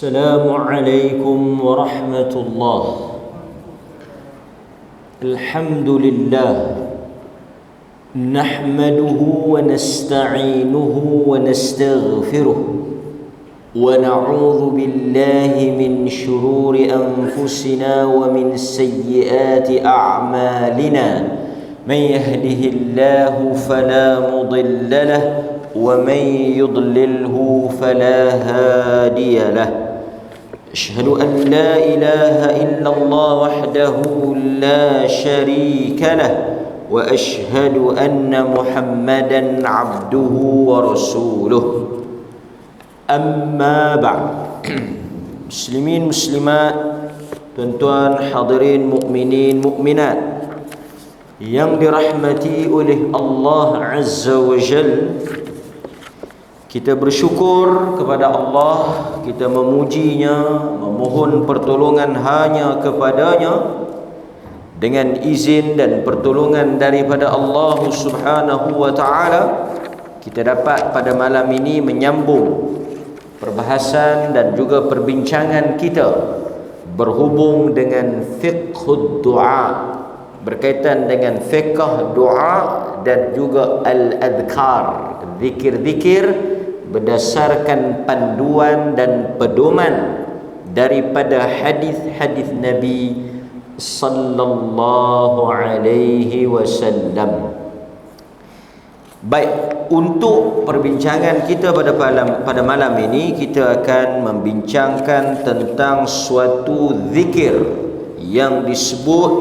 السلام عليكم ورحمة الله. الحمد لله نحمده ونستعينه ونستغفره ونعوذ بالله من شرور أنفسنا ومن سيئات أعمالنا. من يهده الله فلا مضل له ومن يضلله فلا هادي له. أشهد أن لا إله إلا الله وحده لا شريك له وأشهد أن محمدا عبده ورسوله. أما بعد. Muslimin muslimat, tuan-tuan hadirin mukminin mukminat yang dirahmati oleh Allah Azza wa Jalla, kita bersyukur kepada Allah, kita memujinya, memohon pertolongan hanya kepadanya. Dengan izin dan pertolongan daripada Allah Subhanahu wa taala, kita dapat pada malam ini menyambung perbahasan dan juga perbincangan kita berhubung dengan fiqhud du'a, berkaitan dengan fiqh doa dan juga al-adhkar, zikir-zikir berdasarkan panduan dan pedoman daripada hadis-hadis Nabi sallallahu alaihi wasallam. Baik, untuk perbincangan kita pada malam ini, kita akan membincangkan tentang suatu zikir yang disebut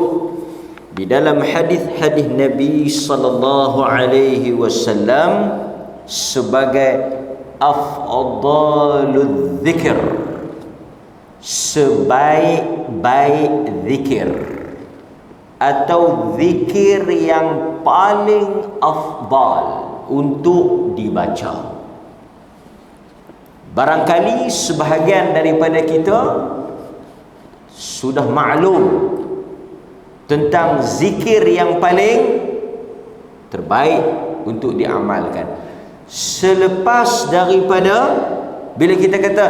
di dalam hadis-hadis Nabi sallallahu alaihi wasallam sebagai afdalul zikir, sebaik-baik zikir, atau zikir yang paling afdal untuk dibaca. Barangkali sebahagian daripada kita sudah maklum tentang zikir yang paling terbaik untuk diamalkan. Selepas daripada, bila kita kata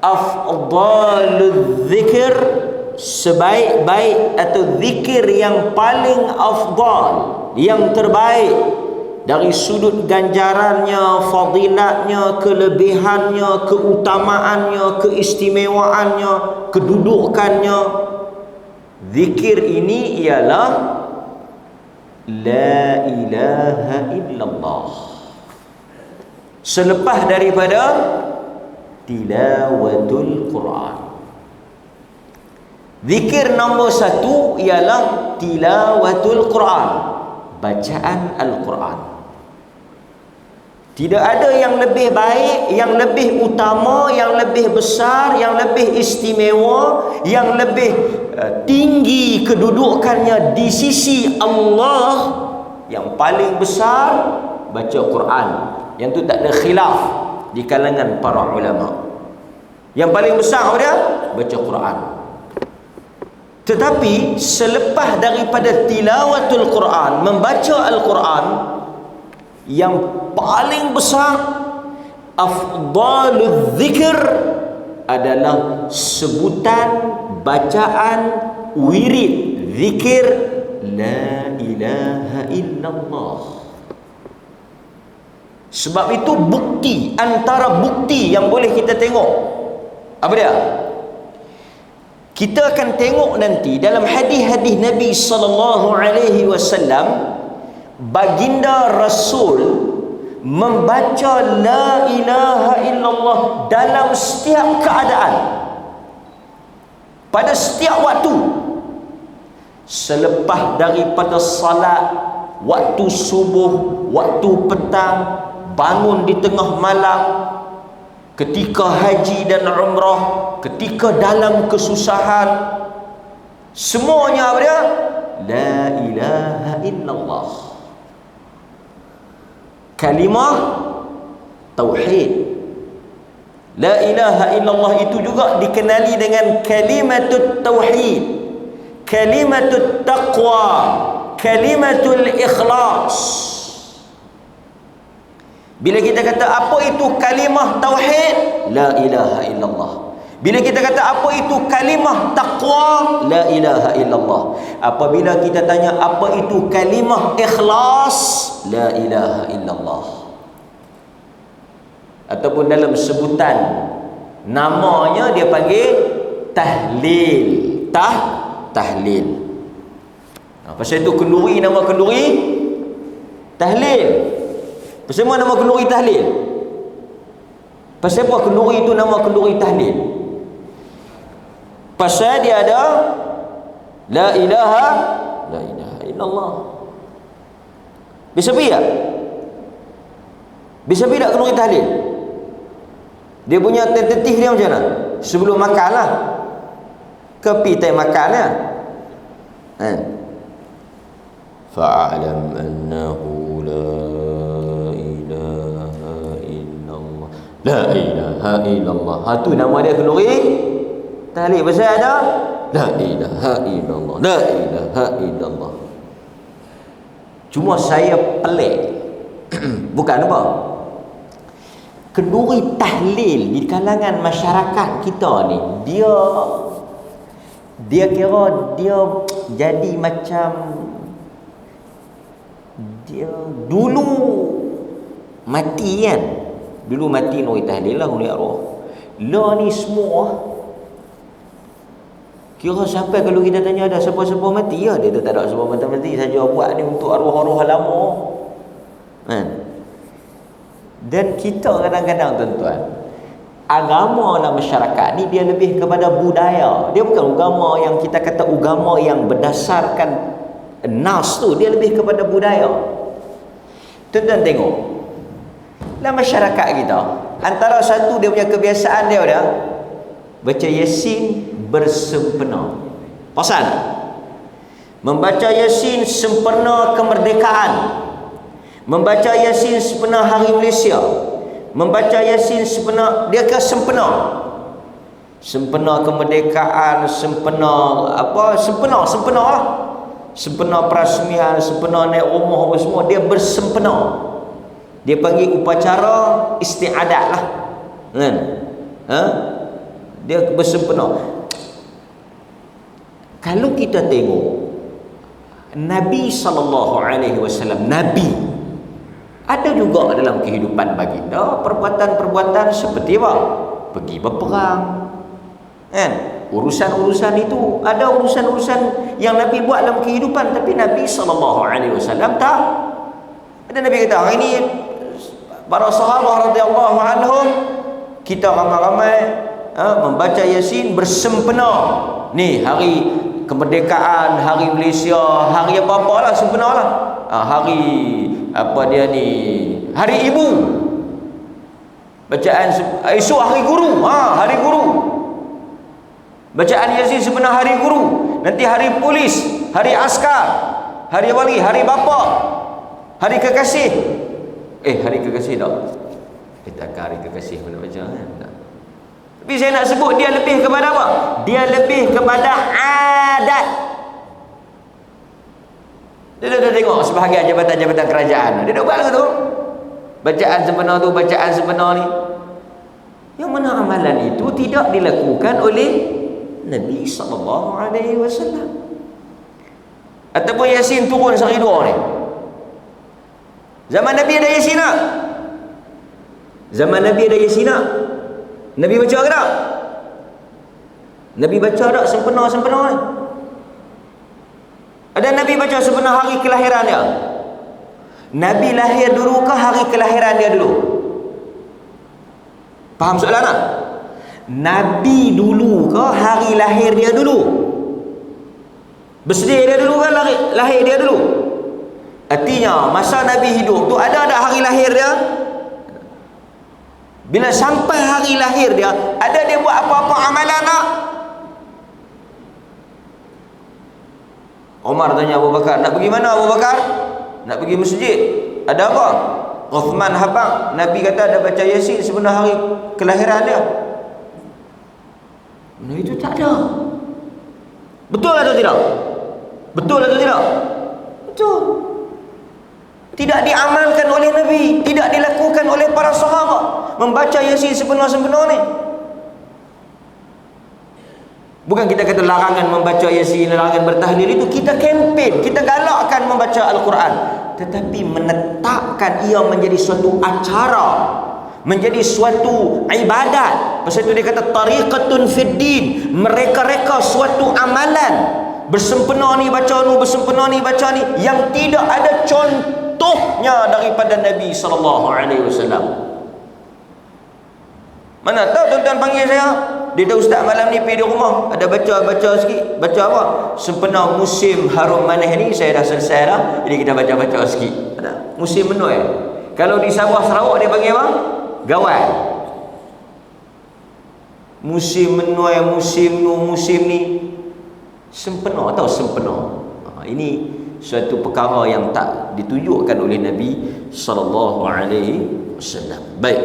afdalul zikir, sebaik-baik atau zikir yang paling afdal, yang terbaik dari sudut ganjarannya, fadilatnya, kelebihannya, keutamaannya, keistimewaannya, kedudukannya, zikir ini ialah la ilaha illallah. Selepas daripada tilawatul Quran, zikir nombor satu ialah tilawatul Quran, bacaan Al-Quran. Tidak ada yang lebih baik, yang lebih utama, yang lebih besar, yang lebih istimewa, yang lebih tinggi kedudukannya di sisi Allah, yang paling besar baca Quran. Yang tu tak ada khilaf di kalangan para ulama. Yang paling besar dia baca Quran. Tetapi selepas daripada tilawatul Quran, membaca Al-Quran, yang paling besar, afdalul zikir, adalah sebutan bacaan wirid zikir la ilaha illallah. Sebab itu bukti, antara bukti yang boleh kita tengok, apa dia? Kita akan tengok nanti dalam hadis-hadis Nabi sallallahu alaihi wasallam, baginda Rasul membaca la ilaha illallah dalam setiap keadaan, pada setiap waktu. Selepas daripada salat, waktu subuh, waktu petang, bangun di tengah malam, ketika haji dan umrah, ketika dalam kesusahan, semuanya apa dia? La ilaha illallah. Kalimah tauhid. La ilaha illallah itu juga dikenali dengan kalimatut tauhid, kalimatut taqwa, kalimatul ikhlas. Bila kita kata apa itu kalimah tauhid, la ilaha illallah, Bila kita kata apa itu kalimah taqwa, la ilaha illallah. Apabila kita tanya apa itu kalimah ikhlas, la ilaha illallah. Ataupun dalam sebutan namanya dia panggil tahlil. Tahlil. Pasal itu kenduri, nama kenduri tahlil. Pasal apa nama kenduri tahlil? Pasal apa kenduri itu nama kenduri tahlil? Pasal dia ada la ilaha illallah. Bisa pergi tak? Bisa pergi tak kenduri tahlil? Dia punya tentatif dia macam mana? Sebelum makan lah. Kepi time makan lah. Fa'alam annahu la ilaha illallah. La ilaha illallah. Tu nama dia kenduri tahlil. Pasal ada la ilaha illallah. La ilaha illallah. Cuma saya pelik. Bukan apa? Kenduri tahlil di kalangan masyarakat kita ni, dia kira dia jadi macam dia dulu mati kan. Dulu mati kenduri tahlil lah oleh arwah. Lah ni semua kira sampai kalau kita tanya ada siapa-siapa mati ya, dia tak ada siapa mati saja buat ni untuk arwah-arwah lama. Dan kita kadang-kadang tuan-tuan, agama dalam masyarakat ni dia lebih kepada budaya. Dia bukan agama yang kita kata agama yang berdasarkan nas tu, dia lebih kepada budaya. Tuan-tuan tengok dalam masyarakat kita, antara satu dia punya kebiasaan dia dah baca Yasin bersempena. Pasal membaca Yasin sempena kemerdekaan, membaca Yasin sempena Hari Malaysia, membaca Yasin sempena, dia ke sempena kemerdekaan, sempena apa, sempena lah, sempena perasmian, sempena naik rumah apa semua, dia bersempena. Dia panggil upacara istiadat lah kan. Dia bersempena. Kalau kita tengok Nabi SAW, Nabi ada juga dalam kehidupan baginda perbuatan-perbuatan seperti apa? Pergi berperang kan? Urusan-urusan itu, ada urusan-urusan yang Nabi buat dalam kehidupan, tapi Nabi SAW tak. Ada Nabi kata, hari ini para sahabat radhiyallahu anhum, kita ramai-ramai membaca Yasin bersempena. Ni hari kemerdekaan, Hari Malaysia, hari apa-apa lah, sempena lah. Hari apa dia ni, Hari Ibu, bacaan esok Hari Guru, Hari Guru, bacaan Yasin sempena Hari Guru. Nanti Hari Polis, Hari Askar, Hari Wali, Hari Bapa, Hari Kekasih. Hari Kekasih tak? Tak Hari Kekasih mana baca kan? Tak. Tapi saya nak sebut dia lebih kepada apa? Dia lebih kepada adat. Dia dah tengok sebahagian jabatan-jabatan kerajaan, dia dah buat lagu tu, bacaan sempena tu, bacaan sempena ni, yang mana amalan itu tidak dilakukan oleh Nabi SAW. Ataupun Yasin turun sehari dua ni. Zaman Nabi ada Yasin tak? Zaman Nabi ada Yasin tak? Nabi baca ke tak? Nabi baca tak sempena-sempena ni? Ada Nabi baca sempena hari kelahiran dia? Nabi lahir dulu ke hari kelahiran dia dulu? Faham soalan tak? Nabi dulu ke hari lahir dia dulu? Bersedia dia dulu ke lahir dia dulu? Artinya masa Nabi hidup tu ada hari lahir dia? Bila sampai hari lahir dia, ada dia buat apa-apa amalan tak? Umar tanya Abu Bakar, nak pergi mana Abu Bakar? Nak pergi masjid. Ada apa? Uthman habang, Nabi kata ada baca Yasin sebelum hari kelahiran dia. Nah, itu tak ada. Betul atau tidak? Betul atau tidak? Betul. Tidak diamalkan oleh Nabi, tidak dilakukan oleh para sahabat, membaca Yasin sebenar-sebenar ni. Bukan kita kata larangan membaca Yasin, larangan bertahlil, itu kita kempen, kita galakkan membaca Al-Quran. Tetapi menetapkan ia menjadi suatu acara, menjadi suatu ibadat. Pasal itu dia kata tariqatun fid din, mereka-reka suatu amalan. Bersempena ni baca ni, bersempena ni baca ni, yang tidak ada contohnya daripada Nabi SAW. Mana tahu tuan-tuan panggil saya, dia tahu ustaz malam ni pergi di rumah, ada baca sikit. Baca apa? Sempena musim harum manis ni, saya dah selesai dah, jadi kita baca sikit. Ada musim menoi. Kalau di Sabah Sarawak dia panggil apa? Gawai. Musim menoi, musim ni sempena atau sempena. Ini suatu perkara yang tak ditunjukkan oleh Nabi SAW. Baik.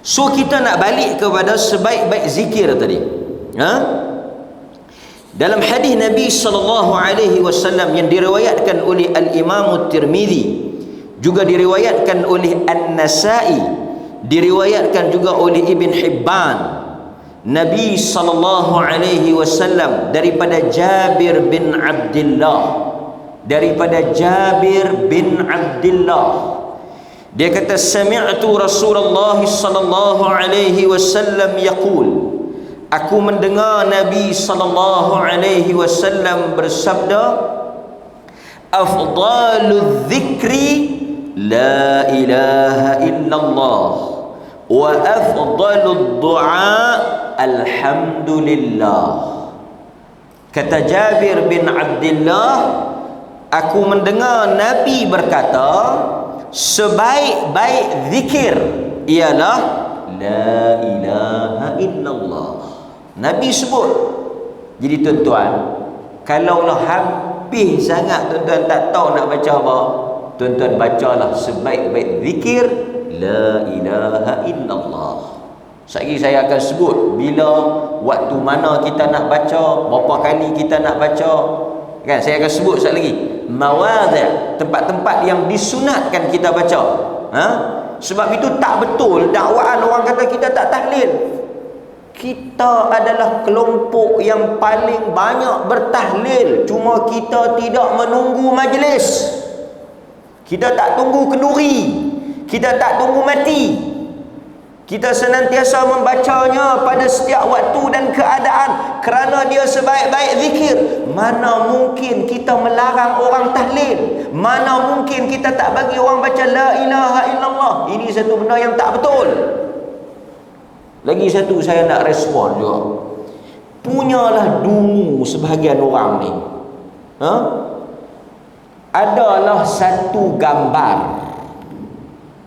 So kita nak balik kepada sebaik-baik zikir tadi. Dalam hadis Nabi SAW yang diriwayatkan oleh Al-Imam Tirmizi, juga diriwayatkan oleh An-Nasa'i, diriwayatkan juga oleh Ibn Hibban, Nabi SAW daripada Jabir bin Abdullah, dia kata sami'tu Rasulullah sallallahu alaihi wasallam yaqul, aku mendengar Nabi sallallahu alaihi wasallam bersabda, afdalul dzikri la ilaha illallah wa afdalud du'a alhamdulillah. Kata Jabir bin Abdullah, aku mendengar Nabi berkata, sebaik-baik zikir ialah la ilaha illallah. Nabi sebut. Jadi tuan-tuan, kalaulah habis sangat tuan-tuan tak tahu nak baca apa, tuan-tuan bacalah sebaik-baik zikir la ilaha illallah. Sekali saya akan sebut bila, waktu mana kita nak baca, berapa kali kita nak baca. Kan saya akan sebut sekali lagi mawadhi', tempat-tempat yang disunatkan kita baca. Sebab itu tak betul dakwaan orang kata kita tak tahlil. Kita adalah kelompok yang paling banyak bertahlil, cuma kita tidak menunggu majlis. Kita tak tunggu kenduri, kita tak tunggu mati. Kita senantiasa membacanya pada setiap waktu dan keadaan, kerana dia sebaik-baik zikir. Mana mungkin kita melarang orang tahlil, mana mungkin kita tak bagi orang baca la ilaha illallah. Ini satu benda yang tak betul. Lagi satu saya nak respon juga, punyalah dungu sebahagian orang ni, adalah satu gambar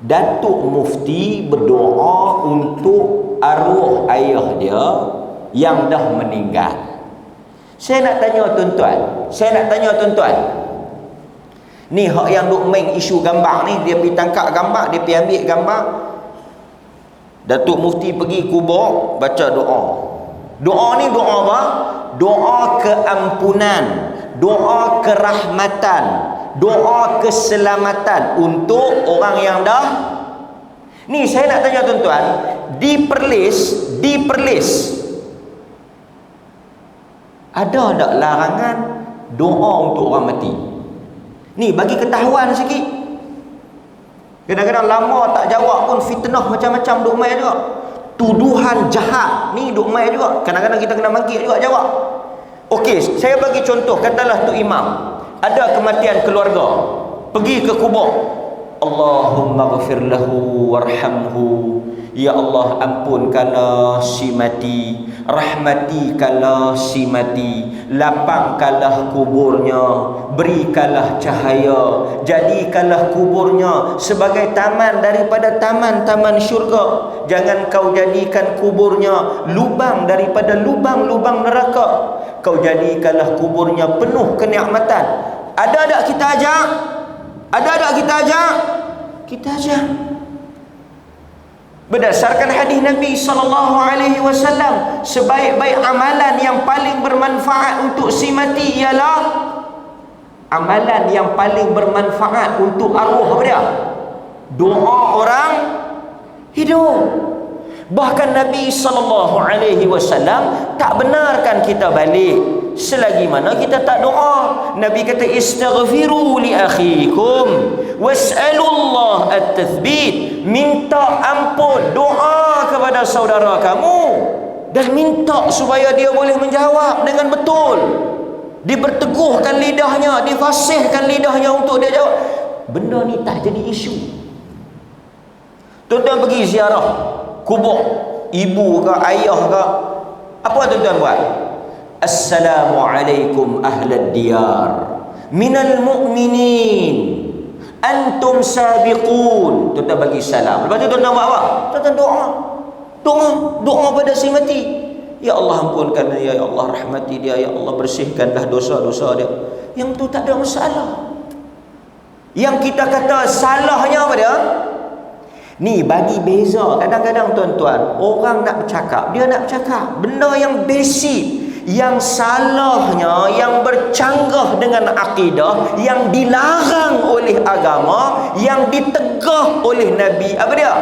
Datuk Mufti berdoa untuk arwah ayah dia yang dah meninggal. Saya nak tanya tuan-tuan, ni hak yang duk main isu gambar ni, dia pergi tangkap gambar, dia pergi ambil gambar. Datuk Mufti pergi kubur, baca doa. Doa ni doa apa? Doa keampunan, doa kerahmatan, doa keselamatan untuk orang yang dah. Ni saya nak tanya tuan-tuan, di Perlis ada tak larangan doa untuk orang mati? Ni bagi ketahuan sikit. Kadang-kadang lama tak jawab pun fitnah macam-macam duk mai juga. Tuduhan jahat ni duk mai juga. Kadang-kadang kita kena mangkit juga jawab. Okey, saya bagi contoh, katalah tu imam, ada kematian keluarga, pergi ke kubur, Allahumma ghafir lahu warhamhu, ya Allah ampunkanlah si mati, rahmatikanlah si mati, lapangkanlah kuburnya, berikanlah cahaya, jadikanlah kuburnya sebagai taman daripada taman-taman syurga, jangan kau jadikan kuburnya lubang daripada lubang-lubang neraka, kau jadikanlah kuburnya penuh kenikmatan. Ada tak kita ajak? Ada tak kita ajak? Kita ajak. Berdasarkan hadis Nabi SAW, sebaik-baik amalan yang paling bermanfaat untuk si mati ialah amalan yang paling bermanfaat untuk arwah apa dia? Doa orang hidup. Bahkan Nabi SAW tak benarkan kita balik selagi mana kita tak doa. Nabi kata istaghfiru li akhikum was'alullah at-tathbit. Minta ampun, doa kepada saudara kamu dan minta supaya dia boleh menjawab dengan betul. Diperteguhkan lidahnya, difasihkan lidahnya untuk dia jawab. Benda ni tak jadi isu. Tuan-tuan pergi ziarah kubur ibu ke ayah ke, apa tuan-tuan buat? Assalamualaikum ahlad diyar minal mu'minin antum sabiqun. Tuan-tuan bagi salam. Lepas tu tuan-tuan buat apa? Tuan-tuan doa pada si mati. Ya Allah ampunkan dia, ya Allah rahmati dia, ya Allah bersihkanlah dosa-dosa dia. Yang tu tak ada masalah. Yang kita kata salahnya apa dia? Ni bagi beza. Kadang-kadang tuan-tuan, orang nak bercakap, dia nak bercakap benda yang basic, yang salahnya, yang bercanggah dengan akidah, yang dilarang oleh agama, yang ditegah oleh Nabi. Apa dia?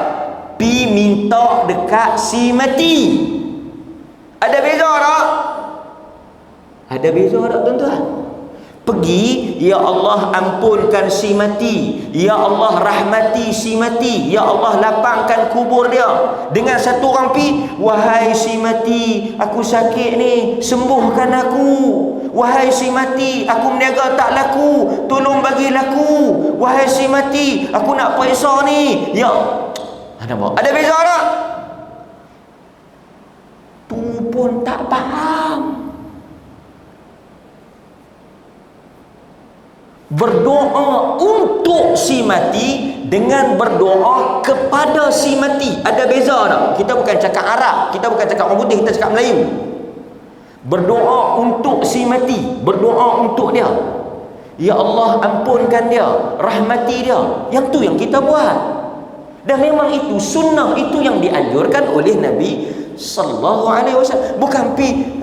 Pi minta dekat si mati. Ada beza tak? Ada beza tak tuan-tuan? Pergi, ya Allah ampunkan si mati, ya Allah rahmati si mati, ya Allah lapangkan kubur dia. Dengan satu orang pi, wahai si mati, aku sakit ni, sembuhkan aku. Wahai si mati, aku meniaga tak laku, tolong bagi laku. Wahai si mati, aku nak periksa ni. Ya, ada beza tak? Tu pun tak faham. Berdoa untuk si mati dengan berdoa kepada si mati ada beza tak? Kita bukan cakap Arab, kita bukan cakap orang putih, kita cakap Melayu. Berdoa untuk si mati, berdoa untuk dia. Ya Allah ampunkan dia, rahmati dia. Yang tu yang kita buat. Dan memang itu sunnah, itu yang dianjurkan oleh Nabi sallallahu alaihi wasallam. Bukan pi,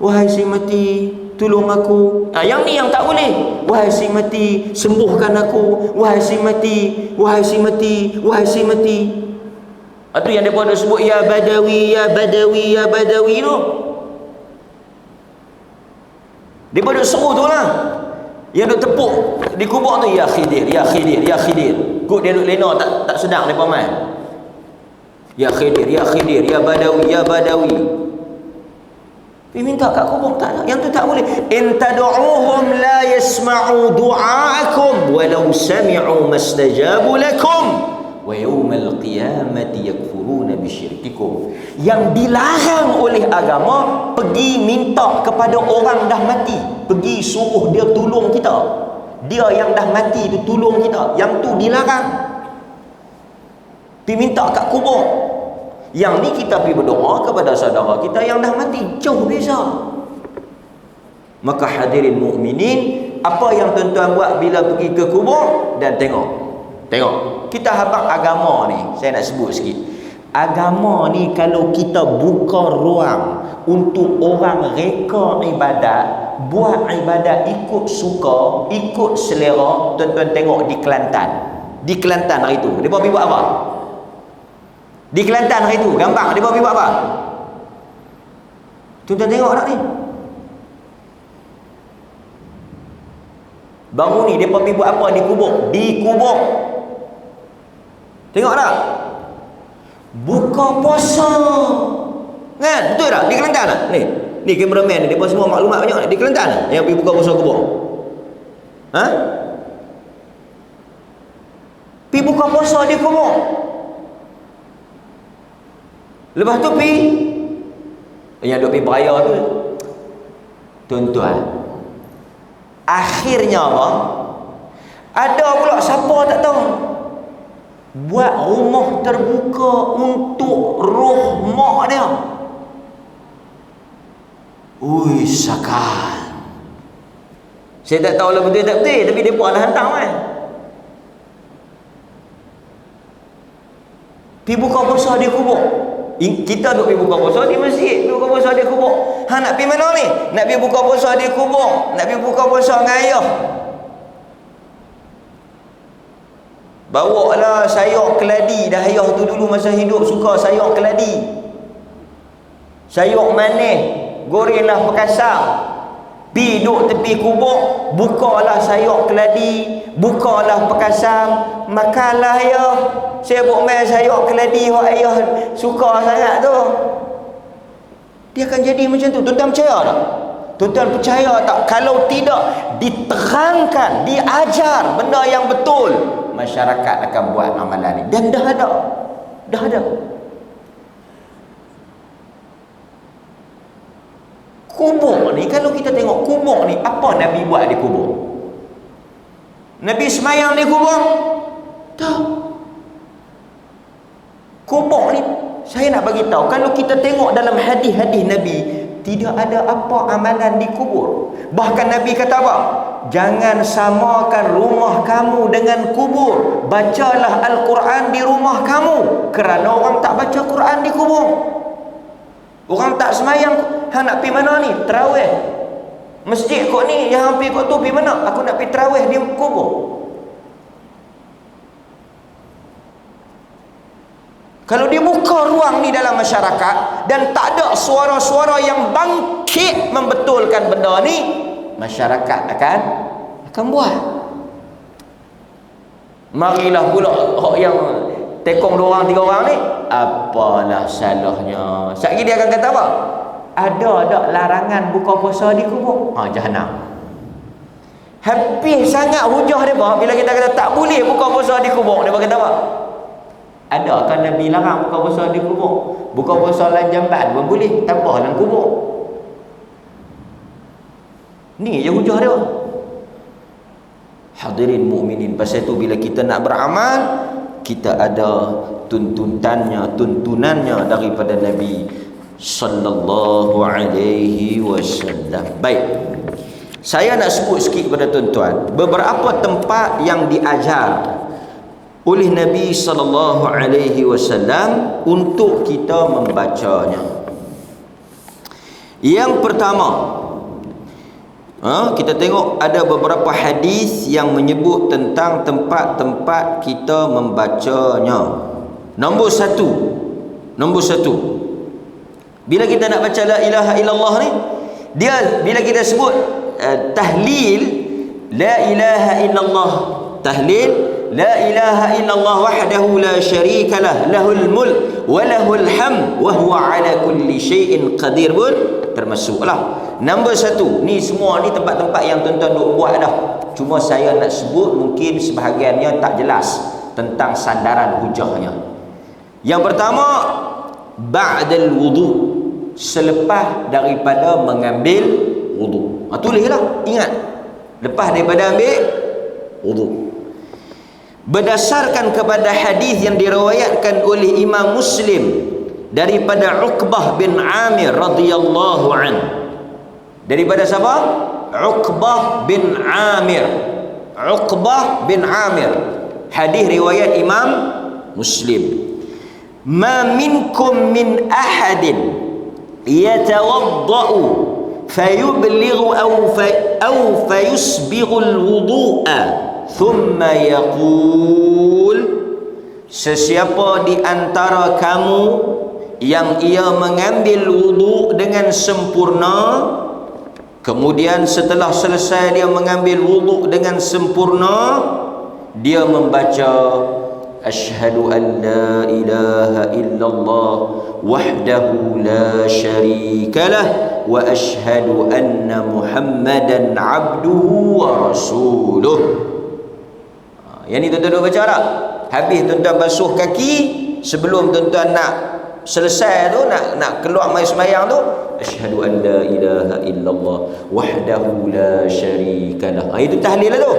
wahai si mati, tolong aku. Yang ni yang tak boleh. Wahai si mati, sembuhkan aku. Wahai si mati, wahai si mati, wahai si mati. Itu yang mereka ada sebut ya Badawi, ya Badawi, ya Badawi tu. Dia pada seru tu lah. Yang duk tepuk di kubur tu, ya Khidir, ya Khidir, ya Khidir. Kut dia duk lena tak sedang mereka main. Ya Khidir, ya Khidir, ya Badawi, ya Badawi. Dia minta kat kubur tak nak. Yang tu tak boleh. In tad'uuhum la yasma'u du'aakum walau sami'u mastajabu lakum wa yawmal qiyamati yakfuruna bisyirkikum. Yang dilarang oleh agama, pergi minta kepada orang dah mati, pergi suruh dia tolong kita. Dia yang dah mati tu tolong kita. Yang tu dilarang. Pergi minta kat kubur. Yang ni kita pergi berdoa kepada saudara kita yang dah mati. Jauh beza. Maka hadirin mukminin, apa yang tuan-tuan buat bila pergi ke kubur? Dan tengok kita habaq agama ni, saya nak sebut sikit. Agama ni kalau kita buka ruang untuk orang reka ibadat, buat ibadat ikut suka, ikut selera. Tuan-tuan tengok di Kelantan. Di Kelantan hari tu, mereka pergi buat apa? Di Kelantan hari tu, gambar dia pergi buat apa? Tuan-tuan tengok tak ni? Baru ni dia pergi buat apa di kubur? Di kubur. Tengok tak? Buka puasa. Kan? Betul tak? Di Kelantan tak? Ni kameraman ni, dia semua maklumat banyak. Di Kelantan tak? Yang pergi buka puasa kubur. Ha? Pergi buka puasa di kubur. Lepas tu yang duk pergi beraya tu, tuan-tuan, akhirnya apa? Ada pula siapa tak tahu buat rumah terbuka untuk roh mak dia. Ui sakal. Saya tak tahu lah betul tak betul, tapi dia pun ada hantar kan. Pergi buka puasa di kubur. Kita duk pergi buka puasa di masjid, pergi buka puasa di kubur. Nak pergi mana ni? Nak pergi buka puasa di kubur, nak pergi buka puasa dengan ayah. Bawa lah sayur keladi. Dah ayah tu dulu masa hidup suka sayur keladi, sayur manis, gorenglah pekasam. Pi duduk tepi kubur, bukalah sayur keladi, bukalah pekasam, makanlah ayah. Saya buat main sayur keladi yang ayah suka sangat tu. Dia akan jadi macam tu. Tuan-tuan percaya tak? Tuan-tuan percaya tak? Kalau tidak diterangkan, diajar benda yang betul, masyarakat akan buat amalan ni. Dan dah ada. Dah ada. Kubur ni, kalau kita tengok kubur ni, apa Nabi buat di kubur? Nabi semayang di kubur? Tak. Kubur ni, saya nak bagi tahu, kalau kita tengok dalam hadis-hadis Nabi, tidak ada apa amalan di kubur. Bahkan Nabi kata apa? Jangan samakan rumah kamu dengan kubur. Bacalah Al-Quran di rumah kamu. Kerana orang tak baca Quran di kubur. Orang tak semayang. Hang nak pergi mana ni? Terawih. Masjid kot ni, yang hampir kot tu pergi mana? Aku nak pergi terawih di kubur. Kalau dia buka ruang ni dalam masyarakat dan tak ada suara-suara yang bangkit membetulkan benda ni, masyarakat akan buat. Marilah pula yang tekong 2 orang 3 orang ni, apalah salahnya. Sekali dia akan kata apa? Ada tak larangan buka puasa di kubur? Jahanam. Habis sangat hujah dia apa? Bila kita kata tak boleh buka puasa di kubur, dia kata apa? Ada kan Nabi larang buka puasa di kubur? Buka puasa dalam jamban pun boleh, tambah dalam kubur. Ni je hujah dia. Hadirin mukminin, pasal tu bila kita nak beramal, kita ada tuntunannya daripada Nabi sallallahu alaihi wasallam. Baik. Saya nak sebut sikit kepada tuan-tuan beberapa tempat yang diajar oleh Nabi sallallahu alaihi wasallam untuk kita membacanya. Yang pertama, kita tengok ada beberapa hadis yang menyebut tentang tempat-tempat kita membacanya. Nombor satu, bila kita nak baca la ilaha illallah ni, dia bila kita sebut tahlil la ilaha illallah, tahlil la ilaha illallah wahdahu la syarika lah, lahul mulk wa lahul hamd wa huwa ala kulli syai'in qadir pun termasuklah. Nombor satu, ni semua ni tempat-tempat yang tuan-tuan duk buat dah. Cuma saya nak sebut mungkin sebahagiannya tak jelas tentang sandaran hujahnya. Yang pertama, ba'dal wudu, selepas daripada mengambil wudu. Tulislah, ingat, lepas daripada ambil wudu. Berdasarkan kepada hadis yang diriwayatkan oleh Imam Muslim daripada Uqbah bin Amir radhiyallahu an. Daripada siapa? Uqbah bin Amir. Uqbah bin Amir. Hadis riwayat Imam Muslim. Ma minkum min ahadin yatawaddau fayublighu aw fayusbighu alwudu'a thumma yaqul, sesiapa di antara kamu yang ia mengambil wudu dengan sempurna, kemudian setelah selesai dia mengambil wudu dengan sempurna, dia membaca asyhadu an la ilaha illallah wahdahu la syarikalah wa asyhadu anna muhammadan abduhu wa rasuluh. Yang ni tuan-tuan baca tak? Habis tuan-tuan basuh kaki, sebelum tuan-tuan nak selesai tu, nak keluar mai sembahyang tu, asyhadu an la ilaha illallah wahdahu la syarikalah. Itu tahlil lah tu.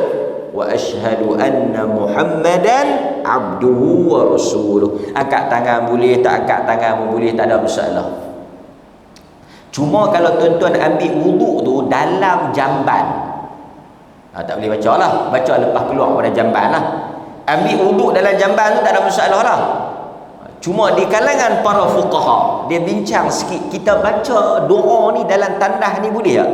Wa asyhadu anna muhammadan abduhu wa rasuluh. Angkat tangan boleh, tak angkat tangan pun boleh, tak ada masalah. Cuma kalau tuan-tuan ambil wuduk tu dalam jamban, tak boleh baca lah. Baca lepas keluar pada jamban lah. Ambil wuduk dalam jamban tu tak ada masalah lah. Cuma di kalangan para fuqaha, dia bincang sikit, kita baca doa ni dalam tandas ni boleh tak?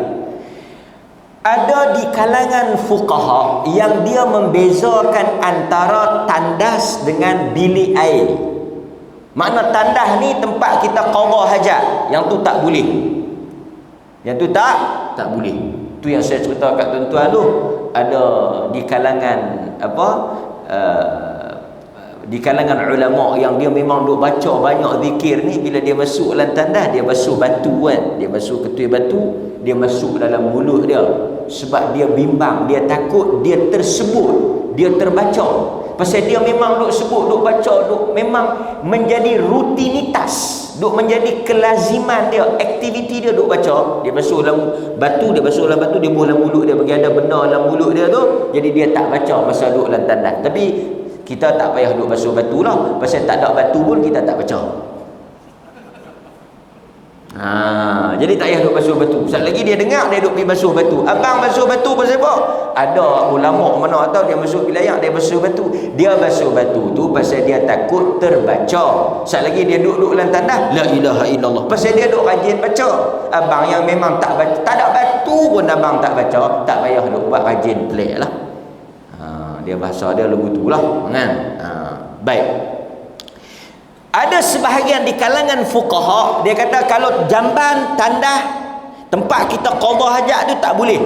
Ada di kalangan fuqaha yang dia membezakan antara tandas dengan bilik air. Makna tandas ni tempat kita qada hajat, yang tu tak boleh. Yang tu tak boleh. Tu yang saya cerita kat tuan-tuan tu, ada di kalangan di kalangan ulama yang dia memang duk baca banyak zikir ni, bila dia masuk dalam tandas dia basuh batu kan, dia basuh ketui batu, dia masuk dalam mulut dia, sebab dia bimbang, dia takut dia tersebut, dia terbaca. Pasal dia memang duk sebut, duk baca, duk memang menjadi rutinitas, duk menjadi kelaziman dia, aktiviti dia duk baca. Dia basuh dalam batu, dia basuh dalam batu, dia buah dalam mulut dia, bagi ada benda dalam mulut dia tu, jadi dia tak baca masa duk dalam tandas. Tapi kita tak payah duk basuh batu lah, pasal tak ada batu pun kita tak baca. Jadi tak payah duk basuh batu. Sekali lagi dia dengar, dia duk pergi basuh batu. Abang basuh batu pasal apa? Ada ulama mana tahu dia masuk wilayah dia basuh batu. Dia basuh batu tu pasal dia takut terbaca. Sekali lagi dia duduk dalam tandas, la ilaha illallah, pasal dia duk rajin baca. Abang yang memang tak baca, tak ada batu pun abang tak baca, tak payah duk buat rajin pelik lah. Dia bahasa dia lagu tu lah kan. Baik, ada sebahagian di kalangan fuqaha dia kata kalau jamban, tandas, tempat kita qada hajat tu tak boleh.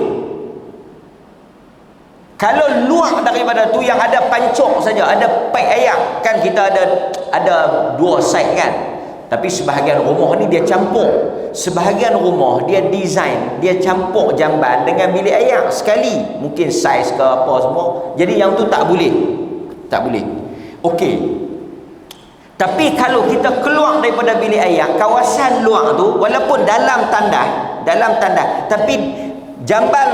Kalau luar daripada tu yang ada pancung saja, ada paip air kan, kita ada dua side kan. Tapi sebahagian rumah ni dia campur. Sebahagian rumah dia design, dia campur jamban dengan bilik air sekali. Mungkin saiz ke apa semua. Jadi yang tu tak boleh. Tak boleh. Okey. Tapi kalau kita keluar daripada bilik air, kawasan luar tu walaupun dalam tandas, tapi jamban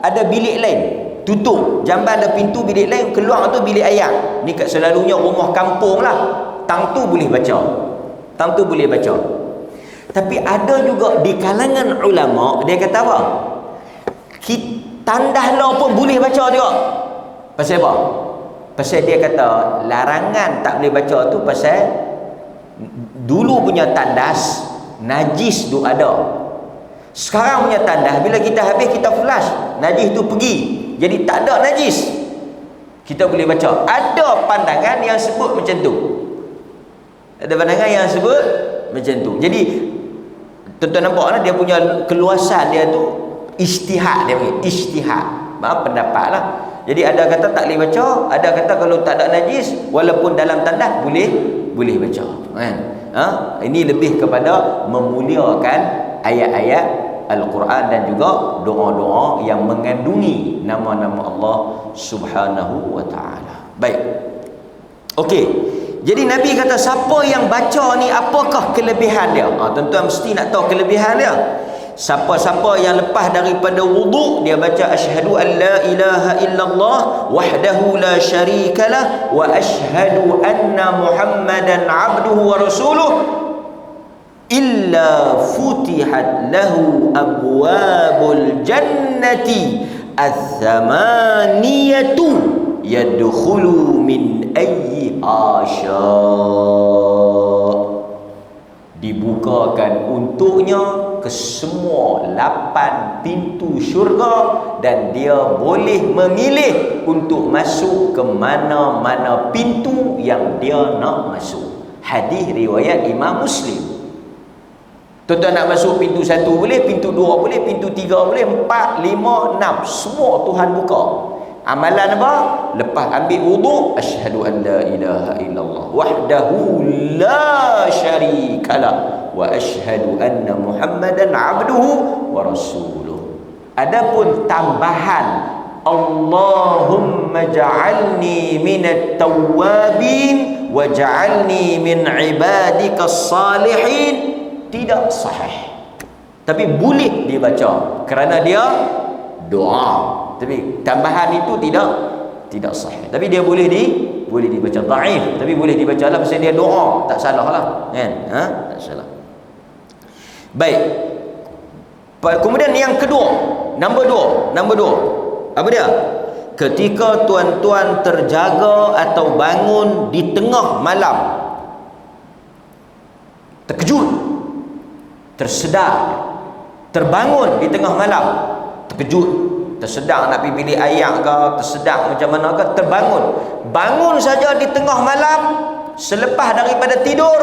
ada bilik lain, tutup. Jamban ada pintu bilik lain, keluar tu bilik air. Ni kat selalunya rumah kampung lah. Tang tu boleh baca. Tang tu boleh baca. Tapi ada juga di kalangan ulama dia kata apa? Tandas lah pun boleh baca juga. Pasal apa? Pasal dia kata larangan tak boleh baca tu pasal dulu punya tandas najis tu ada. Sekarang punya tandas bila kita habis kita flush, najis tu pergi. Jadi tak ada najis. Kita boleh baca. Ada pandangan yang sebut macam tu. Ada pandangan yang sebut macam tu. Jadi tuan-tuan nampak lah, dia punya keluasan dia tu ijtihad, dia panggil ijtihad. Maaf, pendapat lah. Jadi ada kata tak boleh baca, ada kata kalau tak ada najis walaupun dalam tandas boleh baca kan. Ini lebih kepada memuliakan ayat-ayat Al-Quran dan juga doa-doa yang mengandungi nama-nama Allah Subhanahu wa taala. Baik. Okey. Jadi Nabi kata siapa yang baca ni apakah kelebihan dia? Tuan-tuan mesti nak tahu kelebihan dia. Siapa-siapa yang lepas daripada wuduk dia baca asyhadu an la ilaha illallah wahdahu la syarikalah wa asyhadu anna Muhammadan abduhu wa rasuluh illa futihat lahu abwabul jannati ats-tsamaniyatu yadkhulu min ayyi asya. Dibukakan untuknya ke semua 8 pintu syurga dan dia boleh memilih untuk masuk ke mana-mana pintu yang dia nak masuk. Hadis riwayat Imam Muslim. Tuan-tuan nak masuk pintu 1 boleh, pintu 2 boleh, pintu 3 boleh, 4, 5, 6, semua Tuhan buka. Amalan apa? Lepas ambil wuduk, asyhadu an la ilaha illallah wahdahu la syarikalah wa asyhadu anna Muhammadan abduhu wa rasuluh. Adapun tambahan Allahumma ja'alni minat tawwabin wa ja'alni min ibadikas salihin tidak sahih. Tapi boleh dibaca kerana dia doa. Tapi tambahan itu tidak sahih. Tapi dia boleh dibaca dhaif, tapi boleh dibaca lah pasal dia doa, tak salah lah kan. Tak salah. Baik. Kemudian yang kedua, nombor dua. Apa dia? Ketika tuan-tuan terjaga atau bangun di tengah malam, terkejut, tersedar, terbangun di tengah malam, terkejut, tersedak nak pergi bilik ayak ke, tersedak macam mana ke, bangun saja di tengah malam selepas daripada tidur,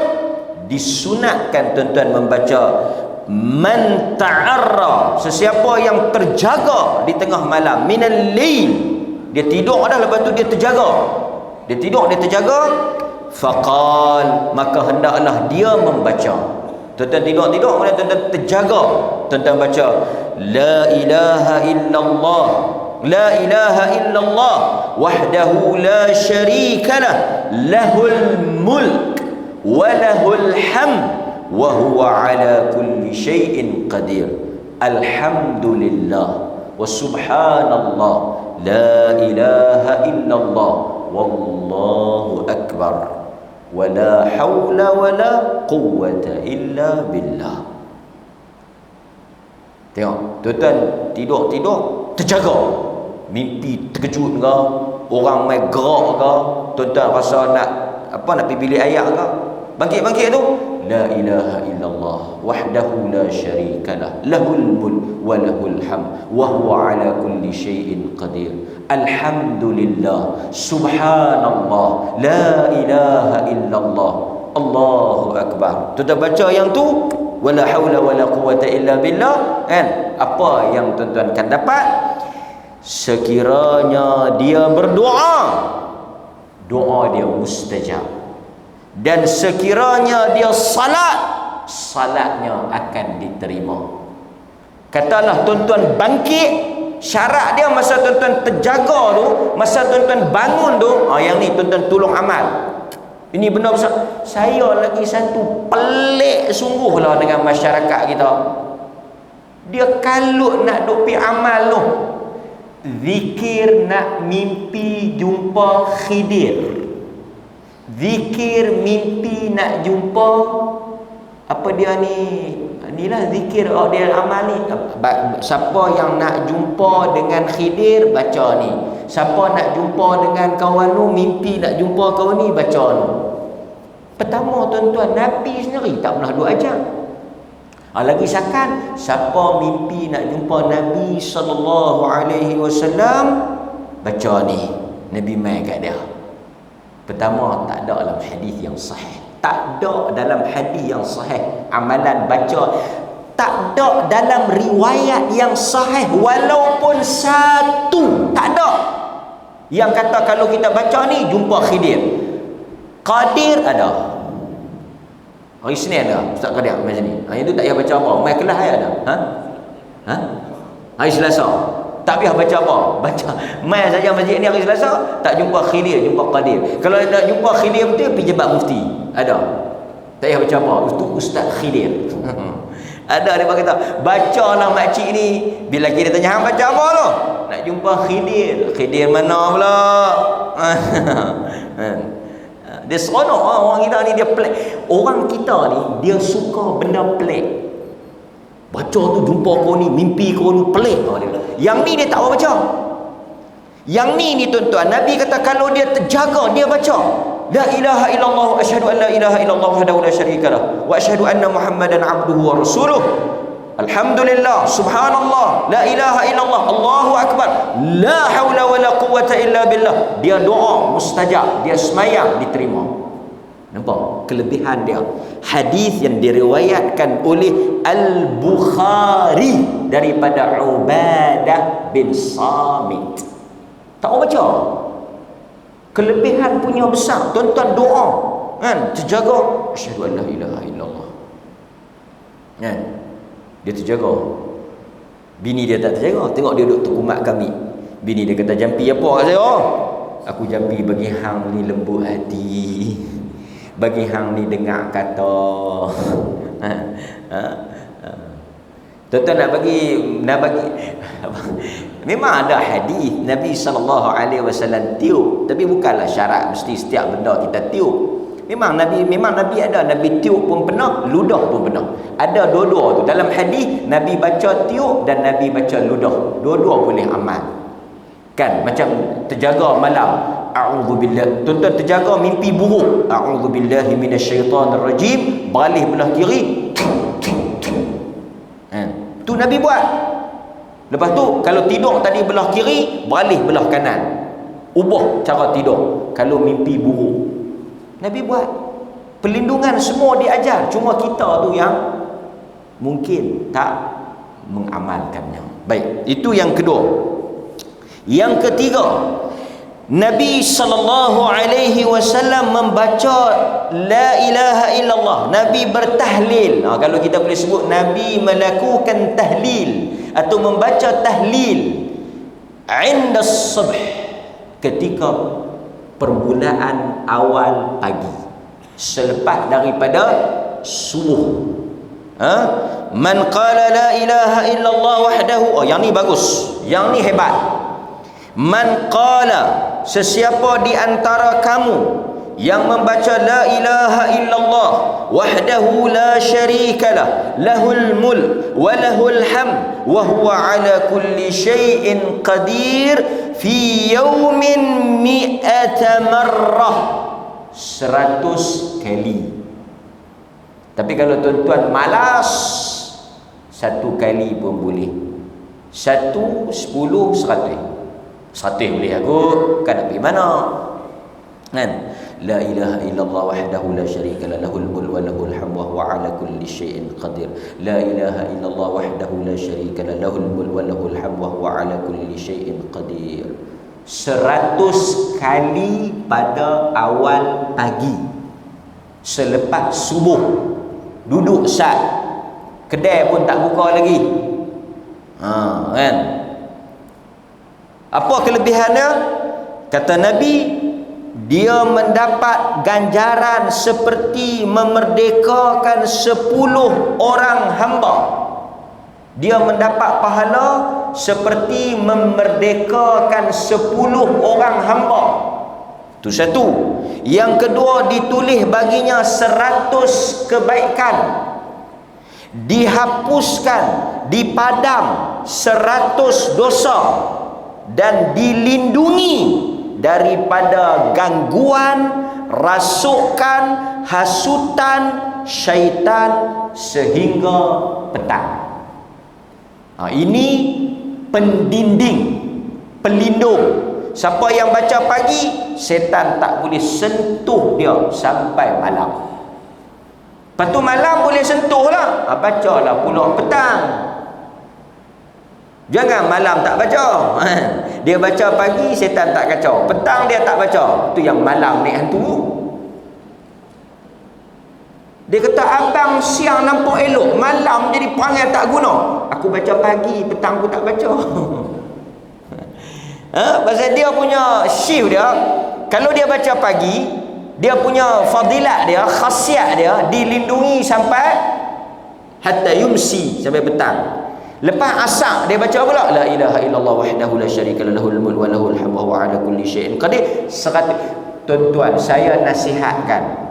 disunatkan tuan-tuan membaca man ta'arra, sesiapa yang terjaga di tengah malam, minal lail, dia tidur dah, lepas tu dia terjaga, faqal, maka hendaklah dia membaca. Tuan-tuan tidur kemudian tuan-tuan terjaga, tuan-tuan baca la ilaha illallah, la ilaha illallah wahdahu la syarikalah, lahul mulk wa lahul hamd wa huwa ala kulli syai'in qadir, alhamdulillah wa subhanallah, la ilaha illallah wallahu akbar, wa la hawla wa la quwwata illa billah. Tengok, tuan-tuan tidur terjaga, mimpi terkejut ke, orang main gerak ke, tuan-tuan rasa nak pergi bilik ayak ke, bangkit tu, la ilaha illallah wahdahu la syarikalah, lahul mulk wa lahul hamd wa huwa ala kulli syai'in qadir, alhamdulillah, subhanallah, la ilaha illallah, Allahu akbar. Tuan-tuan baca yang tu, wala haula wala quwwata illa billah, kan? Apa yang tuan-tuan akan dapat? Sekiranya dia berdoa, doa dia mustajab, dan sekiranya dia salatnya akan diterima. Katalah tuan-tuan bangkit, syarat dia masa tuan-tuan terjaga tu, masa tuan-tuan bangun tu, yang ni tuan-tuan tolong amal. Ini benar besar. Saya lagi satu pelik sungguh lah dengan masyarakat kita. Dia kalut nak duk pi amal tu. Zikir nak mimpi jumpa Khidir. Zikir mimpi nak jumpa apa dia ni? Inilah zikir dia amal ni. Siapa yang nak jumpa dengan Khidir, baca ni. Siapa nak jumpa dengan kawan tu, mimpi nak jumpa kawan ni, baca ni. Pertama tuan-tuan, Nabi sendiri tak pernah duk ajar. Lagi sakan, siapa mimpi nak jumpa Nabi SAW, baca ni. Nabi mai kat dia. Pertama, tak ada dalam hadis yang sahih. Tak ada dalam hadis yang sahih amalan baca. Tak ada dalam riwayat yang sahih walaupun satu. Tak ada yang kata kalau kita baca ni jumpa Khidir. Qadir ada. Hari Senin ada Ustaz Qadir macam ni. Yang tu tak payah baca apa. Mai kelas ada. Hari Selasa tak payah baca apa. Baca mai saja masjid ni hari Selasa, tak jumpa Khidir, jumpa Qadir. Kalau nak jumpa Khidir betul, pergi jebat mufti. Ada. Tak payah baca apa. Itu Ustaz Khidir. Ada dia kata, bacalah makcik ni. Bila kita tanya, hang baca apa tu? Nak jumpa Khidir. Khidir mana pula? Dia seronok orang kita ni, dia pelik. Orang kita ni, dia suka benda pelik. Baca tu jumpa kau ni, mimpi kau ni pelik. Yang ni dia tak baca. Yang ni tuan-tuan, Nabi kata kalau dia terjaga, dia baca. La ilaha illallah, asyhadu an la ilaha illallah wahdahu la syarikalah, wa asyhadu anna Muhammadan abduhu wa rasuluh. Alhamdulillah, subhanallah, la ilaha illallah, Allahu akbar, la haula wala quwwata illa billah. Dia doa mustajab, dia semayang diterima. Nampak kelebihan dia. Hadis yang diriwayatkan oleh Al-Bukhari daripada Ubadah bin Samit. Tak baca. Kelebihan punya besar. Tuan-tuan doa, kan, terjaga, asyhadu an la ilaha illallah. Kan? Dia terjaga. Bini dia tak terjaga. Tengok dia duduk terkumat kami. Bini dia kata, jampi apa kat saya? Aku jampi bagi hang ni lembut hati, bagi hang ni dengar kata. Tuan-tuan nak bagi memang ada hadis Nabi SAW tiup, tapi bukanlah syarat mesti setiap benda kita tiup. Memang Nabi ada, Nabi tiup pun pernah, ludah pun pernah. Ada dua-dua tu. Dalam hadis Nabi baca tiup dan Nabi baca ludah. Dua-dua boleh amal. Kan macam terjaga malam, a'udzubillah. Tuan-tuan terjaga mimpi buruk, a'udzubillahi minasyaitonirrajim, balik belah kiri. Tu Nabi buat. Lepas tu kalau tidur tadi belah kiri, beralih belah kanan. Ubah cara tidur. Kalau mimpi buruk, Nabi buat. Perlindungan semua diajar. Cuma kita tu yang mungkin tak mengamalkannya. Baik, itu yang kedua. Yang ketiga, Nabi SAW membaca la ilaha illallah. Nabi bertahlil. Kalau kita boleh sebut, Nabi melakukan tahlil atau membaca tahlil inda subh, ketika permulaan awal pagi, selepas daripada subuh. Man qala la ilaha illallah wahdahu. Yang ni bagus, yang ni hebat. Man qala, sesiapa di antara kamu yang membaca la ilaha illallah wahdahu la syarikalah, lahul mulk wa lahul hamd wa huwa ala kulli syai'in qadir fi yawmin mi'ata marrah, 100 kali. Tapi kalau tuan-tuan malas, 1 kali pun boleh. 1, 10, 100. 100 boleh aku, kan nak pergi mana? Kan? La ilaha illallah wahdahu la syarikalah, lahul mulk wa lahul hamd wa huwa ala kulli syai'in qadir. La ilaha illallah wahdahu la syarikalah, lahul mulk wa lahul hamd wa huwa ala kulli syai'in qadir. 100 kali pada awal pagi selepas subuh. Duduk sat, kedai pun tak buka lagi. Kan? Apa kelebihannya? Kata Nabi, dia mendapat ganjaran seperti memerdekakan 10 orang hamba. Dia mendapat pahala seperti memerdekakan 10 orang hamba. Itu satu. Yang kedua, ditulis baginya 100 kebaikan. Dihapuskan, dipadam 100 dosa, dan dilindungi daripada gangguan, rasukan, hasutan syaitan sehingga petang. Ini pendinding, pelindung. Siapa yang baca pagi, setan tak boleh sentuh dia sampai malam. Lepas tu malam boleh sentuh lah, bacalah pula petang. Jangan malam tak baca. Dia baca pagi, setan tak kacau. Petang dia tak baca. Itu yang malam naik hantu. Dia kata, abang siang nampak elok, malam jadi perangai tak guna. Aku baca pagi, petang aku tak baca. Pasal dia punya shift dia. Kalau dia baca pagi, dia punya fadilat dia, khasiat dia dilindungi sampai hatta yumsi, sampai petang. Lepas asar dia baca pula la ilaha illallah wahdahu la syarikalah, lahul mulk wa lahul hamd wa huwa ala kulli syai'in qadir. Tuan-tuan, saya nasihatkan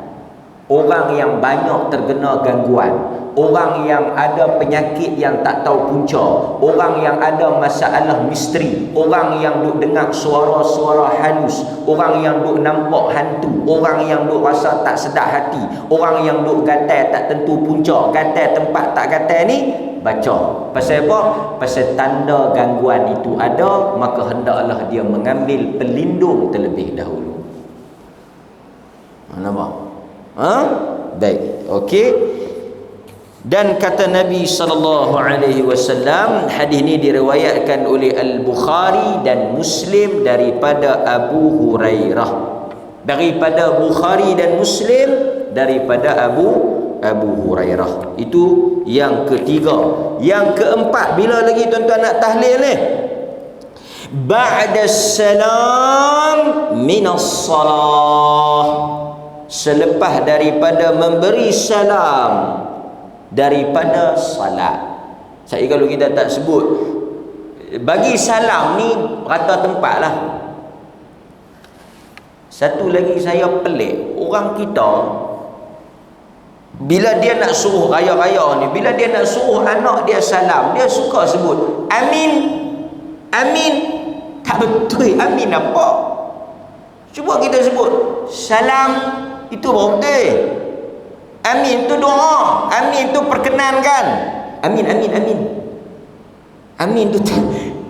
orang yang banyak terkena gangguan, orang yang ada penyakit yang tak tahu punca, orang yang ada masalah misteri, orang yang duk dengar suara-suara halus, orang yang duk nampak hantu, orang yang duk rasa tak sedap hati, orang yang duk gatal tak tentu punca, gatal tempat tak gatal ni, baca. Pasal apa? Pasal tanda gangguan itu ada, maka hendaklah dia mengambil pelindung terlebih dahulu. Nampak? Baik, okey. Dan kata Nabi SAW, hadis ini diriwayatkan oleh Al-Bukhari dan Muslim daripada Abu Hurairah. Daripada Bukhari dan Muslim daripada Abu Hurairah. Itu yang ketiga. Yang keempat, bila lagi tuan-tuan nak tahlil ni? Ba'da salam minas salah. Selepas daripada memberi salam daripada salat. Saya kalau kita tak sebut, bagi salam ni rata tempat lah. Satu lagi saya pelik, orang kita bila dia nak suruh raya-raya ni, bila dia nak suruh anak dia salam, dia suka sebut amin, amin. Tak betul, amin apa? Cuba kita sebut salam, itu baru betul. Amin tu doa, amin tu perkenankan. Amin, amin, amin. Amin tu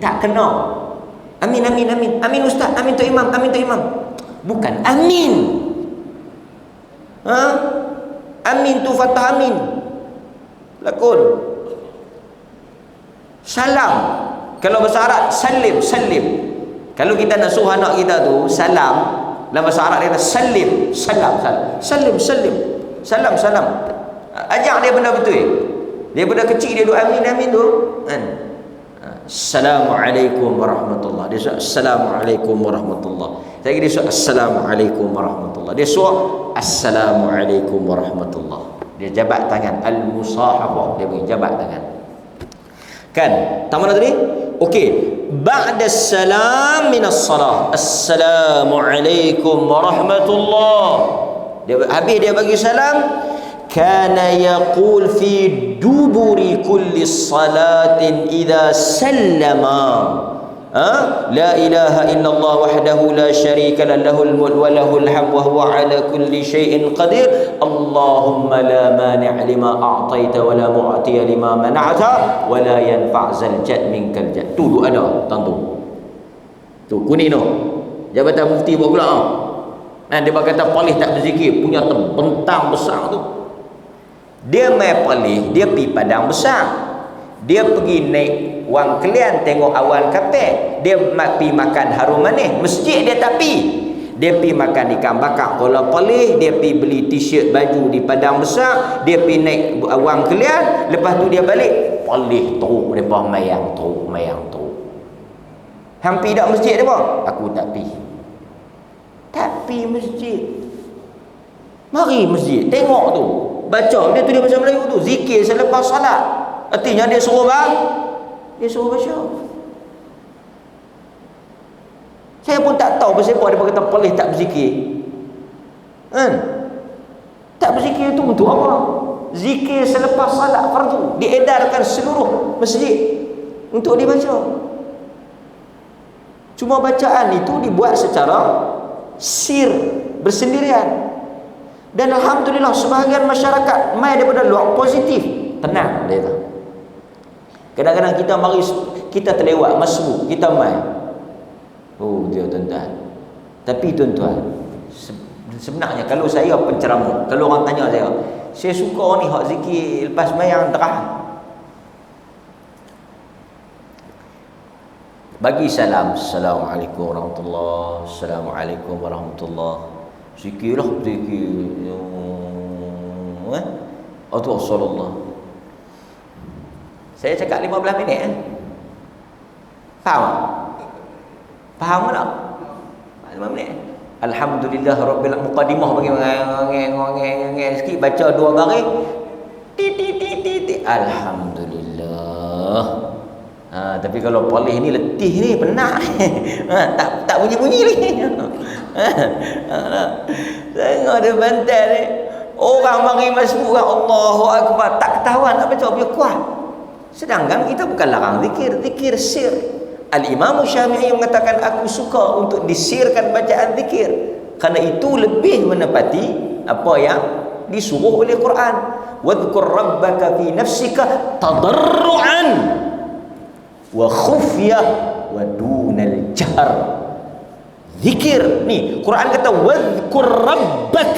tak kena. Amin, amin, amin. Amin ustaz, amin tu imam, amin tu imam. Bukan amin. Amin tu fatah amin. Lakon. Salam. Kalau bahasa Arab salim, salim. Kalau kita nak suruh anak kita tu salam, dalam bahasa Arab dia kata salim, salam, salam. Salim, salim. Salam, salam. Ajak dia benda betul. Dia benda kecil dia duk amin, amin tu. Kan? Assalamualaikum warahmatullahi. Dia suruh Assalamualaikum warahmatullahi. Saya kira dia suruh Assalamualaikum warahmatullahi. Dia suruh Assalamualaikum warahmatullahi. Dia jabat tangan. Al-musahabah. Dia bagi jabat tangan. Kan? Tak mana tadi? Okey. Ba'da salam minas salah. Assalamualaikum warahmatullahi. Dia habis dia bagi salam. Kana yaqul fi duburi kulli salatin idza sallama la ilaha illallah wahdahu la syarika lahul mulk wa lahul hamd wa huwa ala kulli syai'in qadir Allahumma la mani' lima a'taita wa la mu'tiya lima mana'ta wa la yanfa' zal jad minkal jad. Tu doa ada tentu. Tu kuning tu. Jabatan mufti buat pula. Dia berkata polis tak berzikir, punya terbentang besar tu. Dia mai pelih, dia pergi padang besar. Dia pergi naik wang kelian tengok awan kapek. Dia pergi makan harum manis. Masjid dia tak pergi. Dia pergi makan ikan bakar kola pelih. Dia pergi beli t-shirt baju di padang besar. Dia pergi naik wang kelian. Lepas tu dia balik pelih teruk. Dia pergi mayang teruk, mayang teruk. Hampir tak masjid dia apa? Aku tak pergi. Tak pergi masjid. Mari masjid, tengok tu. Baca, dia tulis bahasa Melayu tu, zikir selepas salat. Artinya dia suruh dia suruh baca. Saya pun tak tahu pasal apa dia berkata boleh tak berzikir. Kan? Tak berzikir itu untuk apa? Zikir selepas salat fardu diedarkan seluruh masjid untuk dibaca. Cuma bacaan itu dibuat secara sir, bersendirian. Dan alhamdulillah sebahagian masyarakat mai daripada luar positif, tenang dia kata. Kadang-kadang kita mari kita terlewat masbuk, kita mai. Oh dia tuan-tuan. Tapi tuan-tuan, sebenarnya kalau saya penceramah, kalau orang tanya saya suka ni hak zikir lepas mayang terang. Bagi salam, Assalamualaikum warahmatullahi, Assalamualaikum warahmatullahi. Zikirlah, zikir. Atau Rasulullah. Saya cakap 15 minit Faham tak? Faham tak? 15 minit. Alhamdulillah Rabbil Muqaddimah bagi ngeng sikit, baca 2 baris. Alhamdulillah. Tapi kalau polis ni letih ni, penat. tak bunyi-bunyi lagi. Tengok dia bantal ni. Orang mari masbuk Allahu Akbar, tak ketahuan nak baca dia kuat. Sedangkan kita bukan larang zikir sir. Al-Imam Syafi'i mengatakan aku suka untuk disirkan bacaan zikir kerana itu lebih menepati apa yang disuruh oleh Quran. Wadhkur rabbaka fi nafsika tadarruan wa khufyah wa dunal jahr. Zikir ni Quran kata wadhkur rabbak,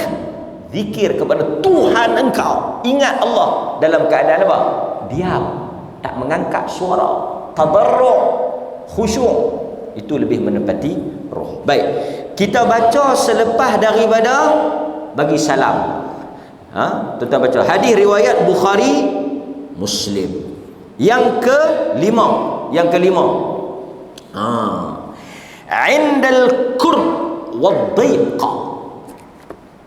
zikir kepada Tuhan engkau, ingat Allah dalam keadaan apa? Diam, tak mengangkat suara, tadarru', khusyuk. Itu lebih menepati roh. Baik, kita baca selepas daripada bagi salam. Tuan-tuan baca hadis riwayat Bukhari, Muslim. Yang kelima, indal kurb wadhiqa,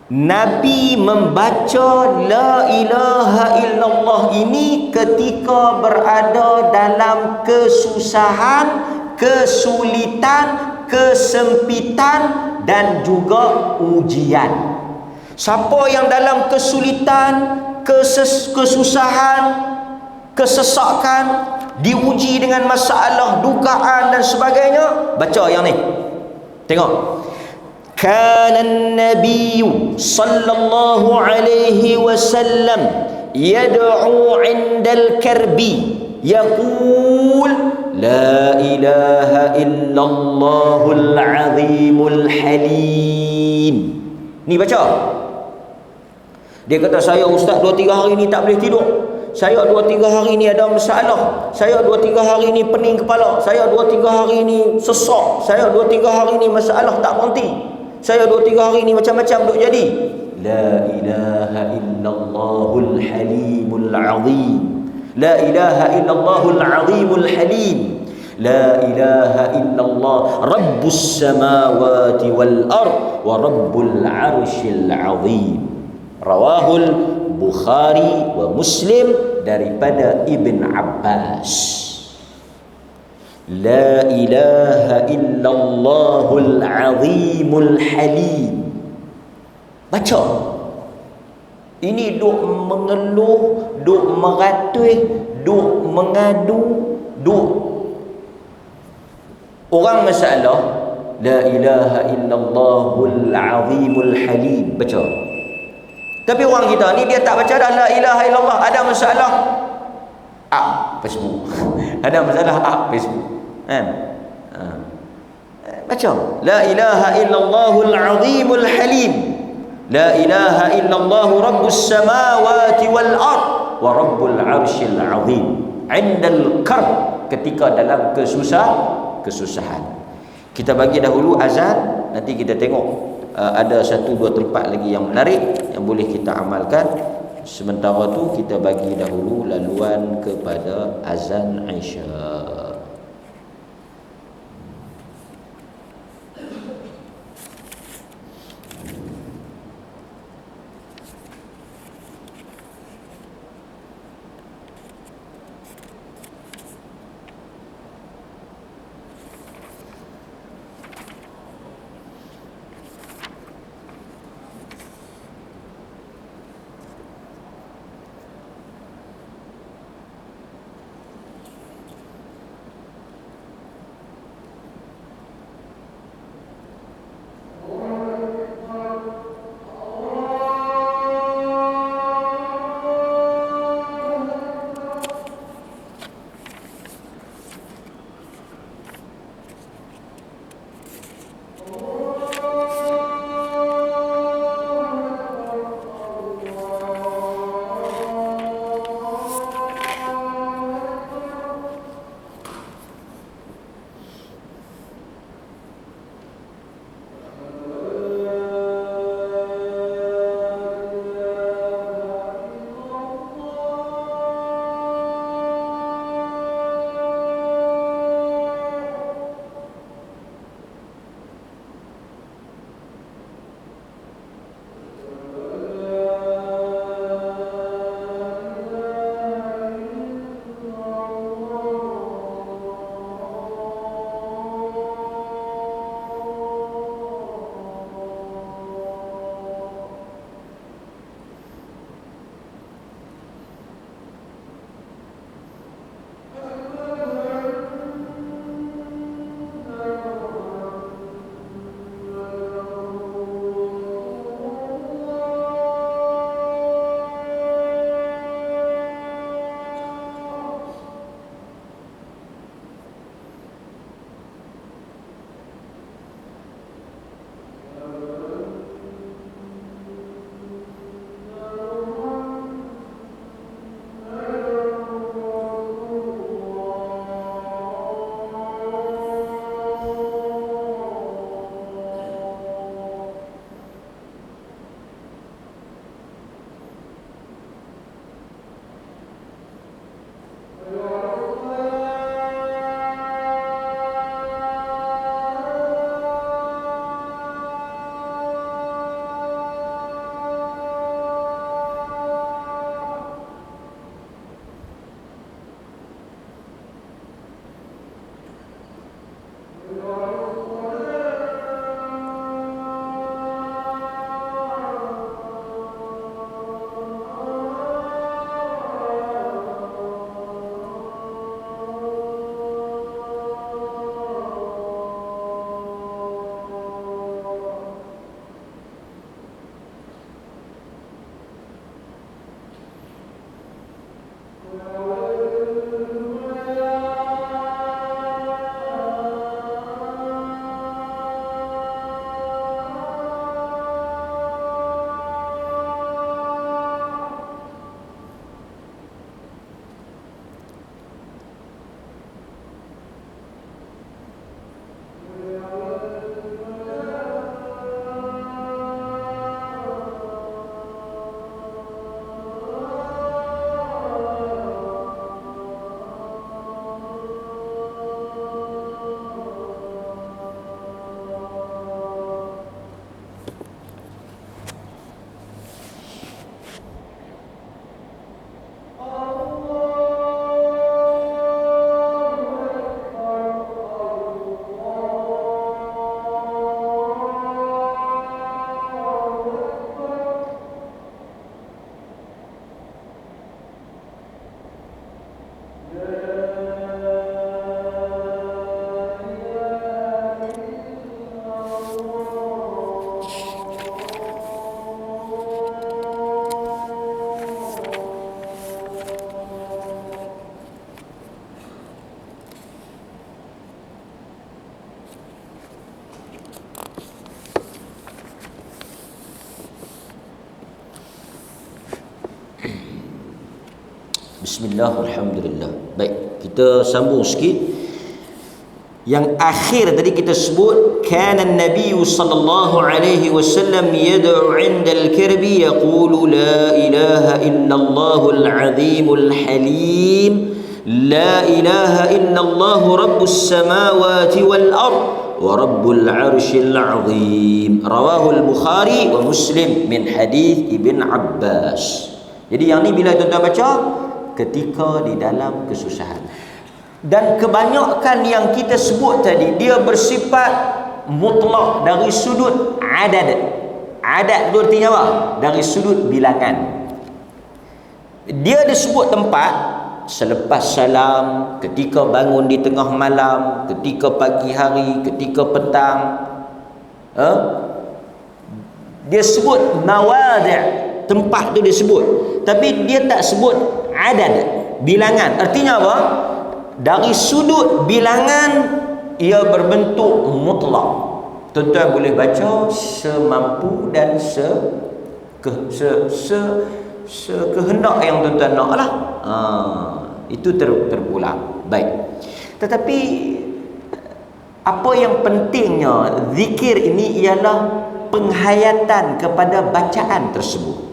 Nabi membaca la ilaha illallah ini ketika berada dalam kesusahan, kesulitan, kesempitan dan juga ujian. Siapa yang dalam kesulitan, kesusahan, kesesakan, diuji dengan masalah, dugaan dan sebagainya, baca yang ni. Tengok. Kana an-nabiy sallallahu alaihi wasallam yad'u 'indal karbi yaqul la ilaha illallahul azimul halim. Ni baca. Dia kata, saya ustaz 2-3 hari ni tak boleh tidur. Saya 2-3 hari ni ada masalah. Saya 2-3 hari ni pening kepala. Saya 2-3 hari ni sesak. Saya 2-3 hari ni masalah tak berhenti. Saya 2-3 hari ni macam-macam duk jadi. La ilaha illallahul halimul azim. La ilaha illallahul azimul halim. La ilaha illallah rabbus samawati wal ard wa rabbul arsyil azim. Rawahul Bukhari wa Muslim daripada Ibn Abbas. La ilaha illallahul azimul halim. Baca. Ini duk mengeluh, duk meratui, duk mengadu, duk orang masalah. La ilaha illallahul azimul halim. Baca. Tapi orang kita ni dia tak baca dah la ilaha illallah. Ada masalah Facebook. Ada masalah Facebook. Kan? Baca. La ilaha illallahul azimul halim. La ilaha illallah rabbus samawati wal ard wa rabbul arsyil azim. Indal karb, ketika dalam kesusahan. Kita bagi dahulu azan, nanti kita tengok ada 1-2 tempat lagi yang menarik yang boleh kita amalkan. Sementara tu kita bagi dahulu laluan kepada azan Isya. Bismillah, alhamdulillah. Baik, kita sambung sikit. Yang akhir tadi kita sebut, kana an-nabiy sallallahu alaihi wasallam yad'u 'inda al-karbi yaqulu la ilaha illallahul azimul halim, la ilaha illallah rabbus samawati wal ard wa rabbul arsyil azim. Rawahu al-Bukhari wa Muslim min hadis Ibn Abbas. Jadi yang ni bila tuan-tuan baca ketika di dalam kesusahan. Dan kebanyakan yang kita sebut tadi dia bersifat mutlak dari sudut adad. Adad itu artinya apa? Dari sudut bilangan. Dia disebut tempat selepas salam, ketika bangun di tengah malam, ketika pagi hari, ketika petang. Dia sebut mawadi', tempat tu dia sebut. Tapi dia tak sebut adad, bilangan. Artinya apa? Dari sudut bilangan ia berbentuk mutlak. Tuan-tuan boleh baca semampu dan sekehendak yang tuan-tuan nak lah. Itu terpulang. Baik. Tetapi apa yang pentingnya zikir ini ialah penghayatan kepada bacaan tersebut.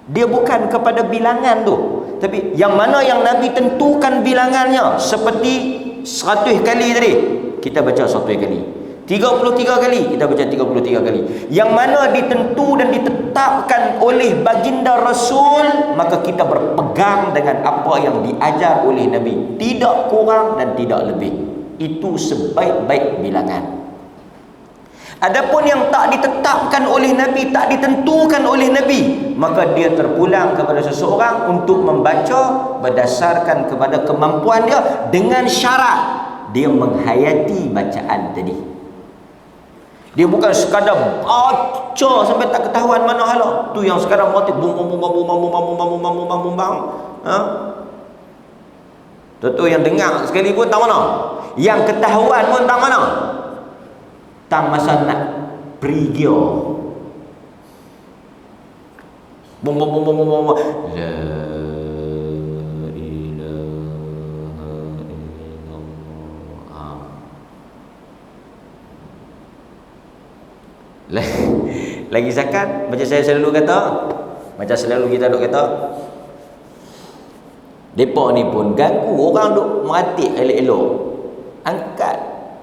Dia bukan kepada bilangan tu. Tapi yang mana yang Nabi tentukan bilangannya, seperti 100 kali tadi kita baca 100 kali, 33 kali kita baca 33 kali. Yang mana ditentu dan ditetapkan oleh baginda Rasul, maka kita berpegang dengan apa yang diajar oleh Nabi, tidak kurang dan tidak lebih. Itu sebaik-baik bilangan. Adapun yang tak ditetapkan oleh Nabi, tak ditentukan oleh Nabi, maka dia terpulang kepada seseorang untuk membaca berdasarkan kepada kemampuan dia, dengan syarat dia menghayati bacaan tadi. Dia bukan sekadar baca sampai tak ketahuan mana hala. Tu yang sekarang motif bum bum bum bum bum bum bum bum bum. Tu yang dengar sekali pun tak mana. Yang ketahuan pun tak mana. Tang masa nak pergi bom bom bom bom bom la ilaha illallah. Lagi zakat, macam saya selalu kata, macam selalu kita duk kata, depa ni pun ganggu orang duk meratik elok-elok, angkat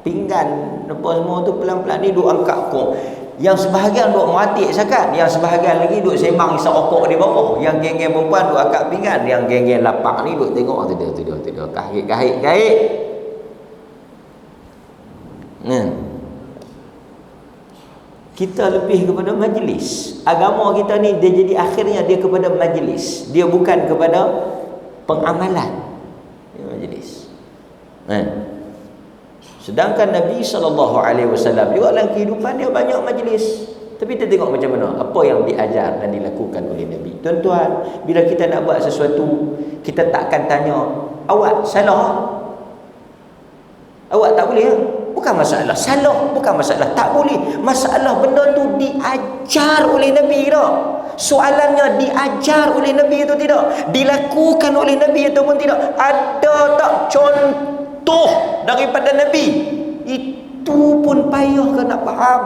pinggan apa semua tu pelan-pelan ni duk angkat kok. Yang sebahagian duk meratik zakat, yang sebahagian lagi duk sembang isap rokok di bawah. Yang geng-geng perempuan duk angkat pinggan, yang geng-geng lapak ni duk tengok tu dia kahit. Kita lebih kepada majlis. Agama kita ni dia jadi akhirnya dia kepada majlis. Dia bukan kepada pengamalan. Dia majlis. Sedangkan Nabi SAW juga dalam kehidupan dia banyak majlis. Tapi kita tengok macam mana apa yang diajar dan dilakukan oleh Nabi. Tuan-tuan, bila kita nak buat sesuatu, kita takkan tanya, awak salah? Awak tak boleh? Bukan masalah salah, bukan masalah tak boleh. Masalah benda tu diajar oleh Nabi tak? Soalannya diajar oleh Nabi itu tidak? Dilakukan oleh Nabi ataupun tidak? Ada tak contoh daripada Nabi? Itu pun payah ke nak faham.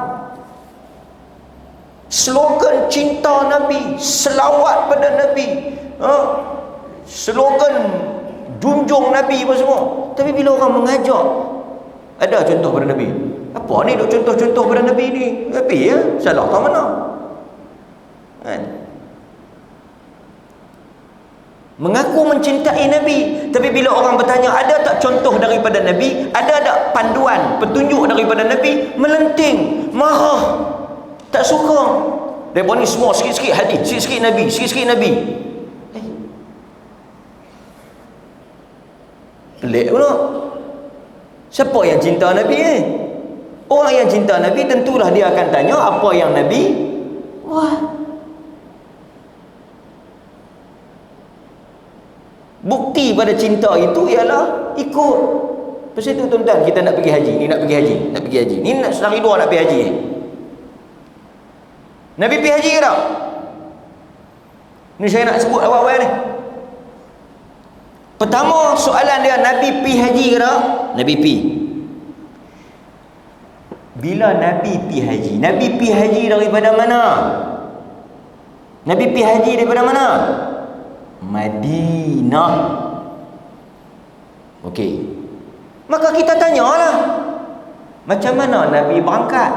Slogan cinta Nabi, selawat pada Nabi, slogan junjung Nabi apa semua. Tapi bila orang mengajak, ada contoh pada Nabi. Apa ni duk contoh-contoh pada Nabi ni? Nabi ya, salah tak mana? Kan? Mengaku mencintai Nabi, tapi bila orang bertanya ada tak contoh daripada Nabi, ada tak panduan, petunjuk daripada Nabi, melenting, marah, tak suka. Mereka ni semua sikit-sikit hadis, sikit-sikit Nabi, sikit-sikit Nabi. Pelik pula. Siapa yang cinta Nabi ni? Orang yang cinta Nabi tentulah dia akan tanya apa yang Nabi bukti pada cinta itu ialah ikut. Pasal itu tuan-tuan, kita nak pergi haji, ni nak pergi haji, nak pergi haji. Ni nak sehari dua nak pergi haji. Nabi pergi haji ke tak? Ni saya nak sebut awal-awal ni. Pertama soalan dia, Nabi pi haji ke tak? Nabi pi. Bila Nabi pi haji? Nabi pi haji daripada mana? Nabi pi haji daripada mana? Madinah. Okey. Maka kita tanyalah, macam mana Nabi berangkat?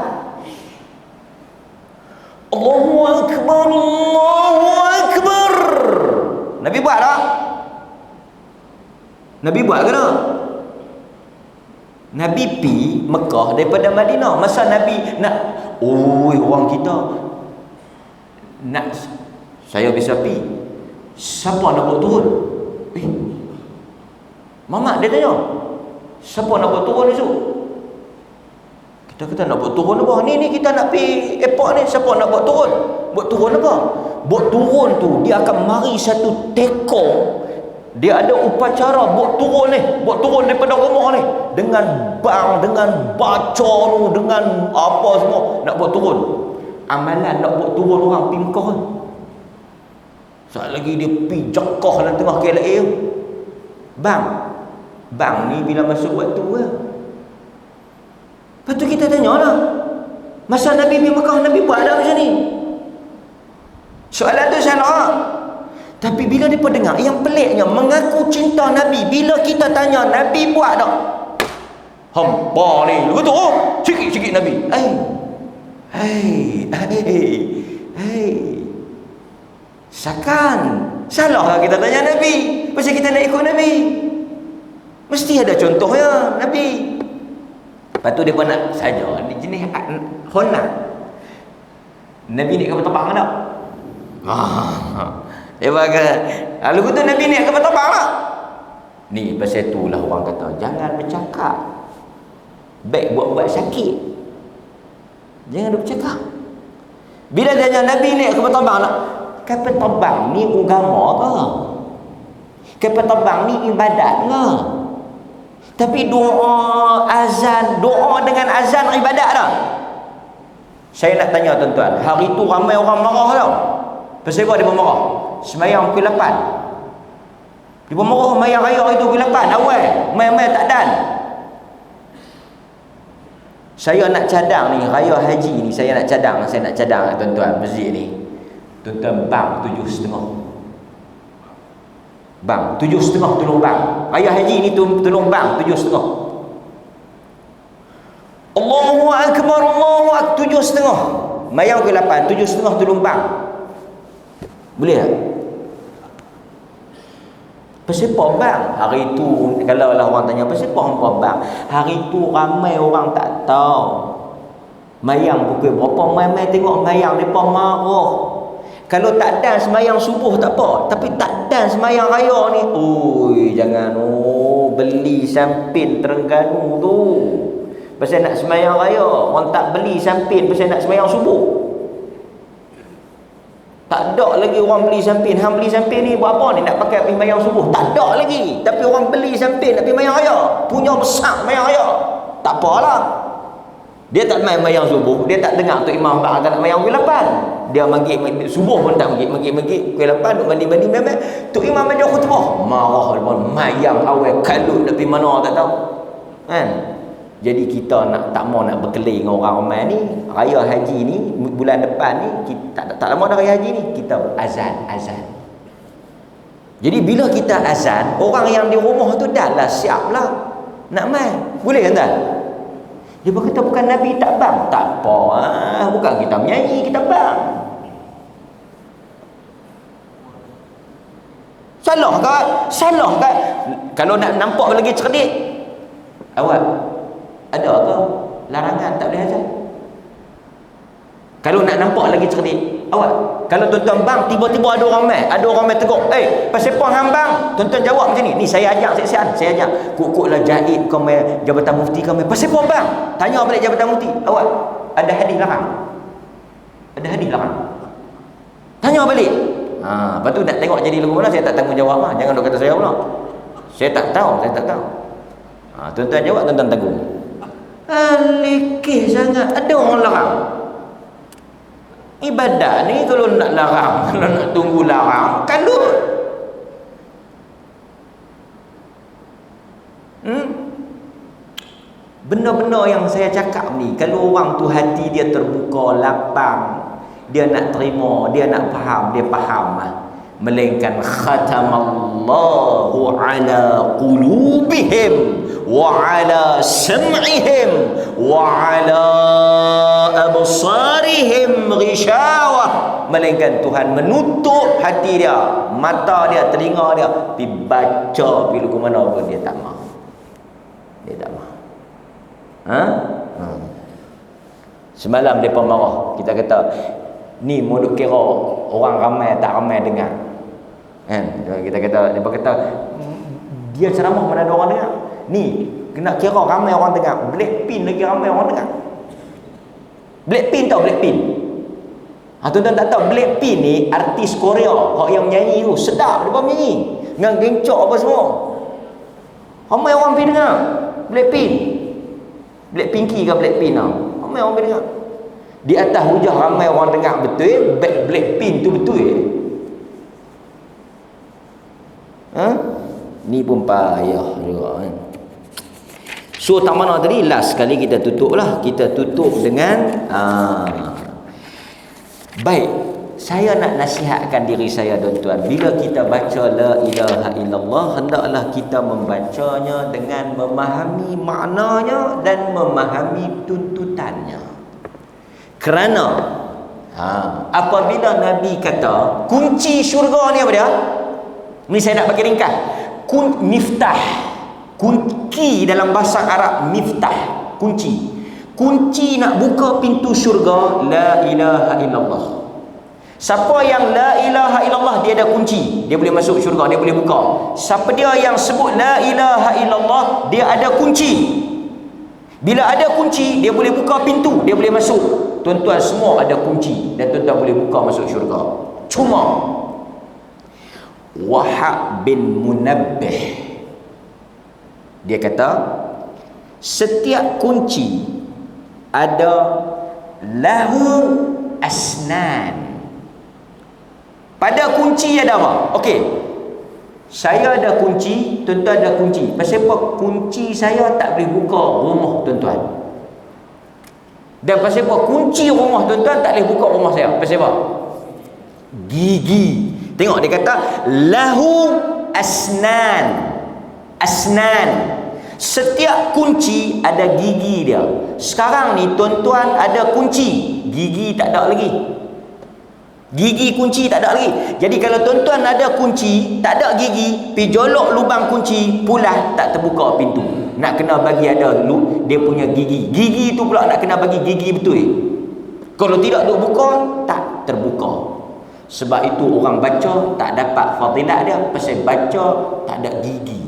Allahu Akbar, Allahu Akbar. Nabi buat tak? Nabi buat ke tak? Nabi pi Mekah daripada Madinah. Masa Nabi nak, orang kita nak, saya bisa pi, siapa nak buat turun? Mamat dia tanya, siapa nak buat turun esok? Kita kata nak buat turun apa? Ni kita nak pi airport ni, siapa nak buat turun? Buat turun apa? Buat turun tu dia akan mari satu tekong. Dia ada upacara buat turun ni, buat turun daripada rumah ni dengan bang, dengan baca tu, dengan apa semua nak buat turun. Amalan nak buat turun orang pi Mekah ni. Sekali lagi dia pi Jekkah dalam tengah KLA tu. Bang ni bila masuk waktu ke? Lepas tu kita tanya lah, masa Nabi pi Mekah, Nabi buat tak macam ni? Soalan tu salah. Tapi bila dia dengar, yang peliknya, mengaku cinta Nabi, bila kita tanya Nabi buat tak? Hampa ni, lu kata, sikit-sikit Nabi. Sakan. Salah lah kita tanya Nabi, pasal kita nak ikut Nabi. Mesti ada contohnya Nabi. Lepas tu dia pun nak saja ni jenis Honda. Nabi naik kapal terbang tak? Dia kata, lalu tu Nabi naik kapal terbang tak? Ni pasal itulah orang kata, jangan bercakap baik buat sakit. Jangan duk bercakap. Bila dia tanya Nabi naik kapal terbang tak? Kapal terbang ni agama ke? Kapal terbang ni ibadat ke? Tapi doa azan, doa dengan azan ibadat tak? Saya nak tanya tuan-tuan, hari tu ramai orang marah tau. Pasal apa dia marah? Semayang pukul 8. Dia marah semayang raya itu pukul 8 awal. Mai-mai tak dan. Saya nak cadang ni, raya haji ni saya nak cadang tuan-tuan masjid ni. Tuan-tuan bang 7.5. Bang 7.5 tolong bang. Raya haji ni tolong bang 7.5. Allahu Akbar, Allahu Akbar 7.5. Mayang ke 8, 7.5 tolong bang. Boleh tak? Pasal apa bang? Hari tu kalau lah orang tanya pasal apa bang? Hari tu ramai orang tak tahu. Mayang pukul berapa? Mai-mai tengok mayang depa marah. Kalau tak dan semayang subuh tak apa, tapi tak dan semayang raya ni, jangan beli sampin Terengganu tu pasal nak semayang raya. Orang tak beli sampin pasal nak semayang subuh. Tak ada lagi orang beli sampin. Hang beli sampin ni buat apa ni? Nak pakai pergi semayang subuh? Tak ada lagi. Tapi orang beli sampin nak pergi semayang raya. Punya besar semayang raya. Tak apalah. Dia tak main mayang subuh, dia tak dengar tu imam bang tak nak mayang pukul 8. Dia maghrib subuh pun tak maghrib pukul 8 duk mandi-mandi memang tu imam baca khutbah. Marah pun mayang awal kalut nak pergi mana tak tahu. Kan? Jadi kita tak mau nak berkeliling orang ramai ni, raya haji ni bulan depan ni kita tak lama dah raya haji ni, kita azan. Jadi bila kita azan, orang yang di rumah tu dah lah siap lah nak mai. Boleh kan tak? Dia berkata bukan Nabi tak bang. Tak apa, bukan kita menyanyi, kita bang. Salah ke? Kalau nak nampak lagi cerdik, awak ada ke larangan tak boleh azan? Kalau nak nampak lagi cerdik, awak kalau tuan-tuan bang tiba-tiba ada orang mai tegur, pasal apa hang bang? Tuan-tuan jawab macam ni saya ajak saya ajak kok-koklah jahit kau mai Jabatan Mufti kau mai, pasal apa bang? Tanya balik Jabatan Mufti, awak ada hadis larang? Tanya balik. Lepas tu nak tengok jadi lagu mana, saya tak tanggungjawab lah. Jangan duk kata saya pula saya tak tahu. Tuan-tuan jawab, tuan-tuan tanggung. Lekeh sangat. Ada orang larang ibadat ni. Kalau nak larang, kalau nak tunggu larang, kalut. Benda-benda yang saya cakap ni, kalau orang tu hati dia terbuka, lapang, dia nak terima, dia nak faham, dia faham lah. Melainkan khatamallahu ala qulubihim wa ala sam'ihim wa ala absarihim ghishawah. Melainkan Tuhan menutup hati dia, mata dia, telinga dia, pergi baca pergi ke mana pun dia tak mahu. Dia tak mahu. Semalam mereka marah. Kita kata ni mau duk kira orang ramai tak ramai dengar. Kita kata, mereka kata dia ceramah mana ada orang dengar. Ni kena kira ramai orang dengar. Blackpink lagi ramai orang dengar. Blackpink tahu Blackpink? Tuan-tuan tak tahu Blackpink ni artis Korea yang menyanyi tu sedap dia menyanyi. Dengan gencok apa semua. Ramai orang pergi dengar Blackpink. Blackpinky ke Blackpink tau. Ramai orang pergi dengar. Di atas hujah ramai orang dengar betul, Blackpink tu betul. Ni pun payah juga kan. So tak mana tadi, last sekali kita tutup lah. Kita tutup dengan baik, saya nak nasihatkan diri saya tuan-tuan. Bila kita baca la ilaha illallah, hendaklah kita membacanya dengan memahami maknanya dan memahami tuntutannya. Kerana apabila Nabi kata kunci syurga ni apa dia? Ni saya nak bagi ringkas. Miftah. Kunci dalam bahasa Arab miftah, kunci. Kunci nak buka pintu syurga la ilaha illallah. Siapa yang la ilaha illallah dia ada kunci, dia boleh masuk syurga, dia boleh buka. Siapa dia yang sebut la ilaha illallah, dia ada kunci. Bila ada kunci, dia boleh buka pintu, dia boleh masuk. Tuan-tuan semua ada kunci dan tuan-tuan boleh buka masuk syurga. Cuma Wahab bin Munabbih dia kata setiap kunci ada lahu asnan. Pada kunci ada apa? Okey. Saya ada kunci, tuan-tuan ada kunci. Pasal apa? Kunci saya tak boleh buka rumah tuan-tuan. Dan pasal apa? Kunci rumah tuan-tuan tak boleh buka rumah saya. Pasal apa? Gigi. Tengok dia kata lahu asnan. Asnan. Setiap kunci ada gigi dia. Sekarang ni tuan-tuan ada kunci, gigi tak ada lagi. Gigi kunci tak ada lagi. Jadi kalau tuan-tuan ada kunci, tak ada gigi, pergi jolok lubang kunci, pulas tak terbuka pintu. Nak kena bagi ada dia punya gigi. Gigi tu pula nak kena bagi gigi betul. Kalau tidak duk buka, tak terbuka. Sebab itu orang baca tak dapat fadilat dia pasal baca tak ada gigi.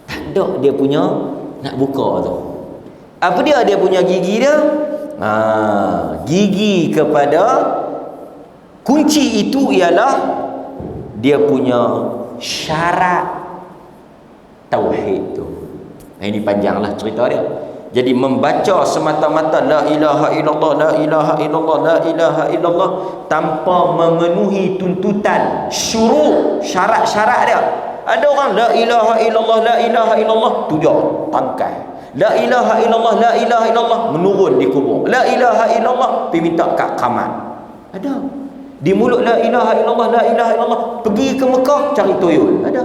Tak ada dia punya nak buka tu. Apa dia punya gigi dia? Gigi kepada kunci itu ialah dia punya syarat tauhid tu. Ini panjanglah cerita dia. Jadi membaca semata-mata la ilaha illallah, la ilaha illallah, la ilaha illallah tanpa memenuhi tuntutan syurut, syarat-syarat dia. Ada orang la ilaha illallah, la ilaha illallah, tujuh tangkai. La ilaha illallah, la ilaha illallah, menurun di kubur. La ilaha illallah, pergi minta kat kamat. Ada. Di mulut la ilaha illallah, la ilaha illallah, pergi ke Mekah cari tuyul. Ada.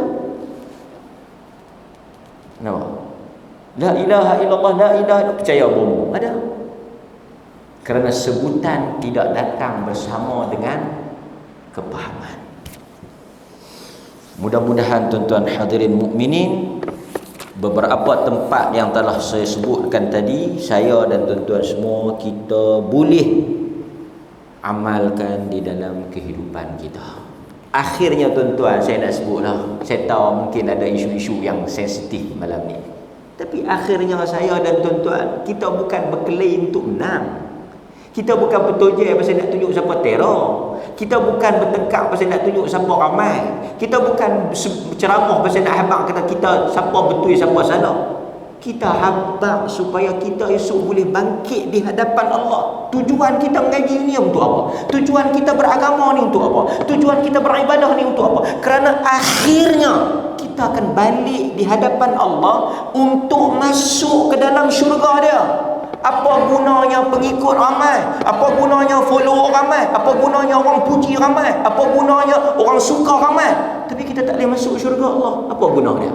Nampak? La ilaha illallah, la ilaha illallah, percaya bom. Ada. Kerana sebutan tidak datang bersama dengan kepahaman. Mudah-mudahan tuan-tuan hadirin mukminin, beberapa tempat yang telah saya sebutkan tadi, saya dan tuan-tuan semua kita boleh amalkan di dalam kehidupan kita. Akhirnya tuan-tuan, saya nak sebutlah, saya tahu mungkin ada isu-isu yang sensitif malam ni, tapi akhirnya saya dan tuan-tuan, kita bukan berkelahi untuk menang. Kita bukan bertojek pasal nak tunjuk siapa teror. Kita bukan bertengkar pasal nak tunjuk siapa ramai. Kita bukan ceramah pasal nak habaq kata kita siapa betul siapa salah. Kita habaq supaya kita esok boleh bangkit di hadapan Allah. Tujuan kita mengaji ni untuk apa? Tujuan kita beragama ni untuk apa? Tujuan kita beribadah ni untuk apa? Kerana akhirnya kita akan balik di hadapan Allah untuk masuk ke dalam syurga dia. Apa gunanya pengikut ramai? Apa gunanya follower ramai? Apa gunanya orang puji ramai? Apa gunanya orang suka ramai? Tapi kita tak boleh masuk syurga Allah. Apa guna dia?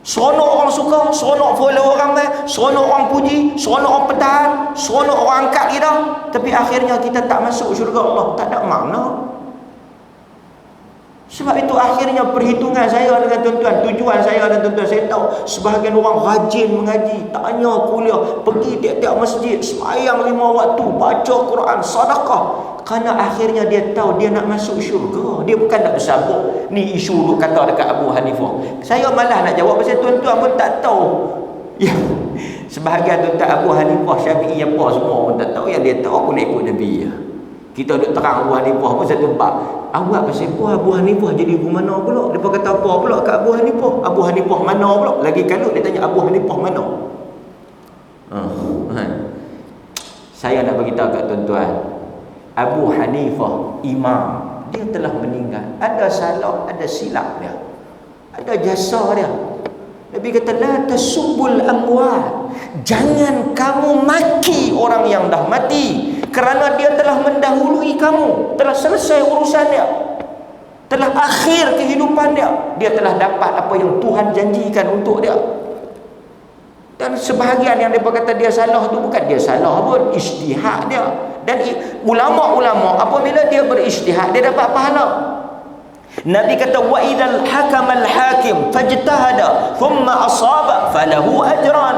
Seronok orang suka, seronok follower ramai, seronok orang puji, seronok orang pertahan, seronok orang angkat kita. Tapi akhirnya kita tak masuk syurga Allah. Tak ada makna. Sebab itu akhirnya perhitungan saya dengan tuan-tuan, tujuan saya dan tuan-tuan, saya tahu sebahagian orang rajin mengaji, tanya kuliah, pergi tiap-tiap masjid, sembahyang 5 waktu, baca Quran, sedekah. Kerana akhirnya dia tahu dia nak masuk syurga. Dia bukan nak bersabuk. Ni isu duk kata dekat Abu Hanifah. Saya malah nak jawab pasal tuan-tuan pun tak tahu. Ya, sebahagian tuan-tuan Abu Hanifah, Syafi'i, apa semua pun tak tahu. Yang dia tahu pun ikut Nabi ya. Kita duk terang Abu Hanifah pun satu bab. Awak pasal apa Abu Hanifah jadi ibu mana pula? Dia kata apa pula kat Abu Hanifah? Abu Hanifah mana pula? Lagi kalau dia tanya Abu Hanifah mana? Saya nak beritahu kat tuan-tuan, Abu Hanifah imam, dia telah meninggal. Ada salah, ada silap dia, ada jasa dia. Nabi kata la tasubbul amwat, jangan kamu maki orang yang dah mati, kerana dia telah mendahului kamu, telah selesai urusan dia, telah akhir kehidupan dia, dia telah dapat apa yang Tuhan janjikan untuk dia. Dan sebahagian yang mereka kata dia salah tu bukan dia salah pun, ijtihad dia. Dan ulama-ulama apabila dia berijtihad, dia dapat pahala. Nabi kata wa idzal hakamal hakim fajtahada thumma asaba falahu ajran,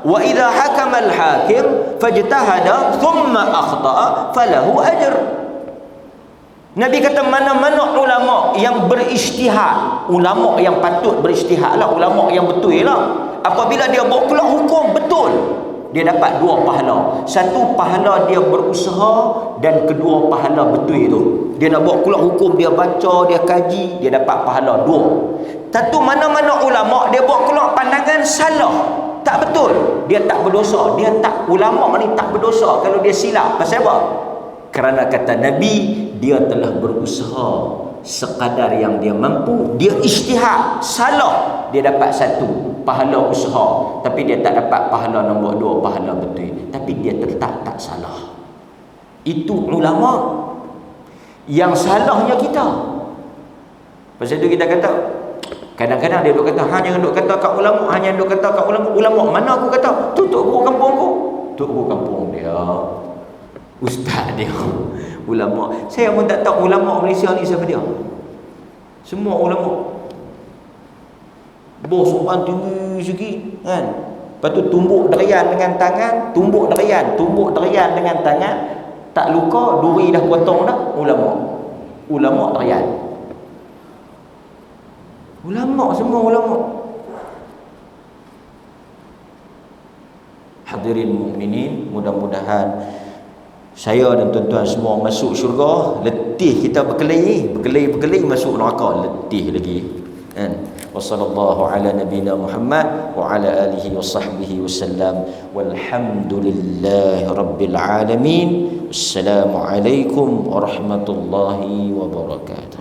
wa idza hakamal hakim fajtahada thumma akhta'a falahu ajr. Nabi kata mana-mana ulama yang berijtihad, ulama yang patut berijtihad lah, ulama yang betul lah, apabila dia buat keluar hukum betul, dia dapat 2 pahala. Satu pahala dia berusaha, dan kedua pahala betul itu. Dia nak buat keluar hukum, dia baca, dia kaji, dia dapat pahala 2. Satu mana-mana ulama dia buat keluar pandangan salah, tak betul, dia tak berdosa. Dia tak, ulama ni tak berdosa kalau dia silap. Pasal apa? Kerana kata Nabi, dia telah berusaha sekadar yang dia mampu, dia ijtihad, salah, dia dapat 1 pahala usaha, tapi dia tak dapat pahala nombor 2, pahala betul, tapi dia tetap tak salah. Itu ulama. Yang salahnya kita. Pasal itu kita kata, kadang-kadang dia duk kata, jangan duk kata kat ulama, hanya duk kata kat ulama. Ulama mana aku kata? Tu tok guru kampung aku. Tok guru kampung dia, ustaz dia, ulama. Saya pun tak tahu ulama Malaysia ni siapa dia. Semua ulama bos orang tinggi sikit kan. Lepas tu tumbuk derian dengan tangan, tumbuk derian dengan tangan, tak luka, duri dah potong dah. Ulama derian. Ulama, semua ulama. Hadirin mukminin, mudah-mudahan saya dan tuan-tuan semua masuk syurga. Letih kita berkelahi masuk neraka, letih lagi kan. Wassallallahu ala nabiyina Muhammad wa ala alihi wa sahbihi wasallam, walhamdulillahi rabbil alamin. Assalamualaikum warahmatullahi wabarakatuh.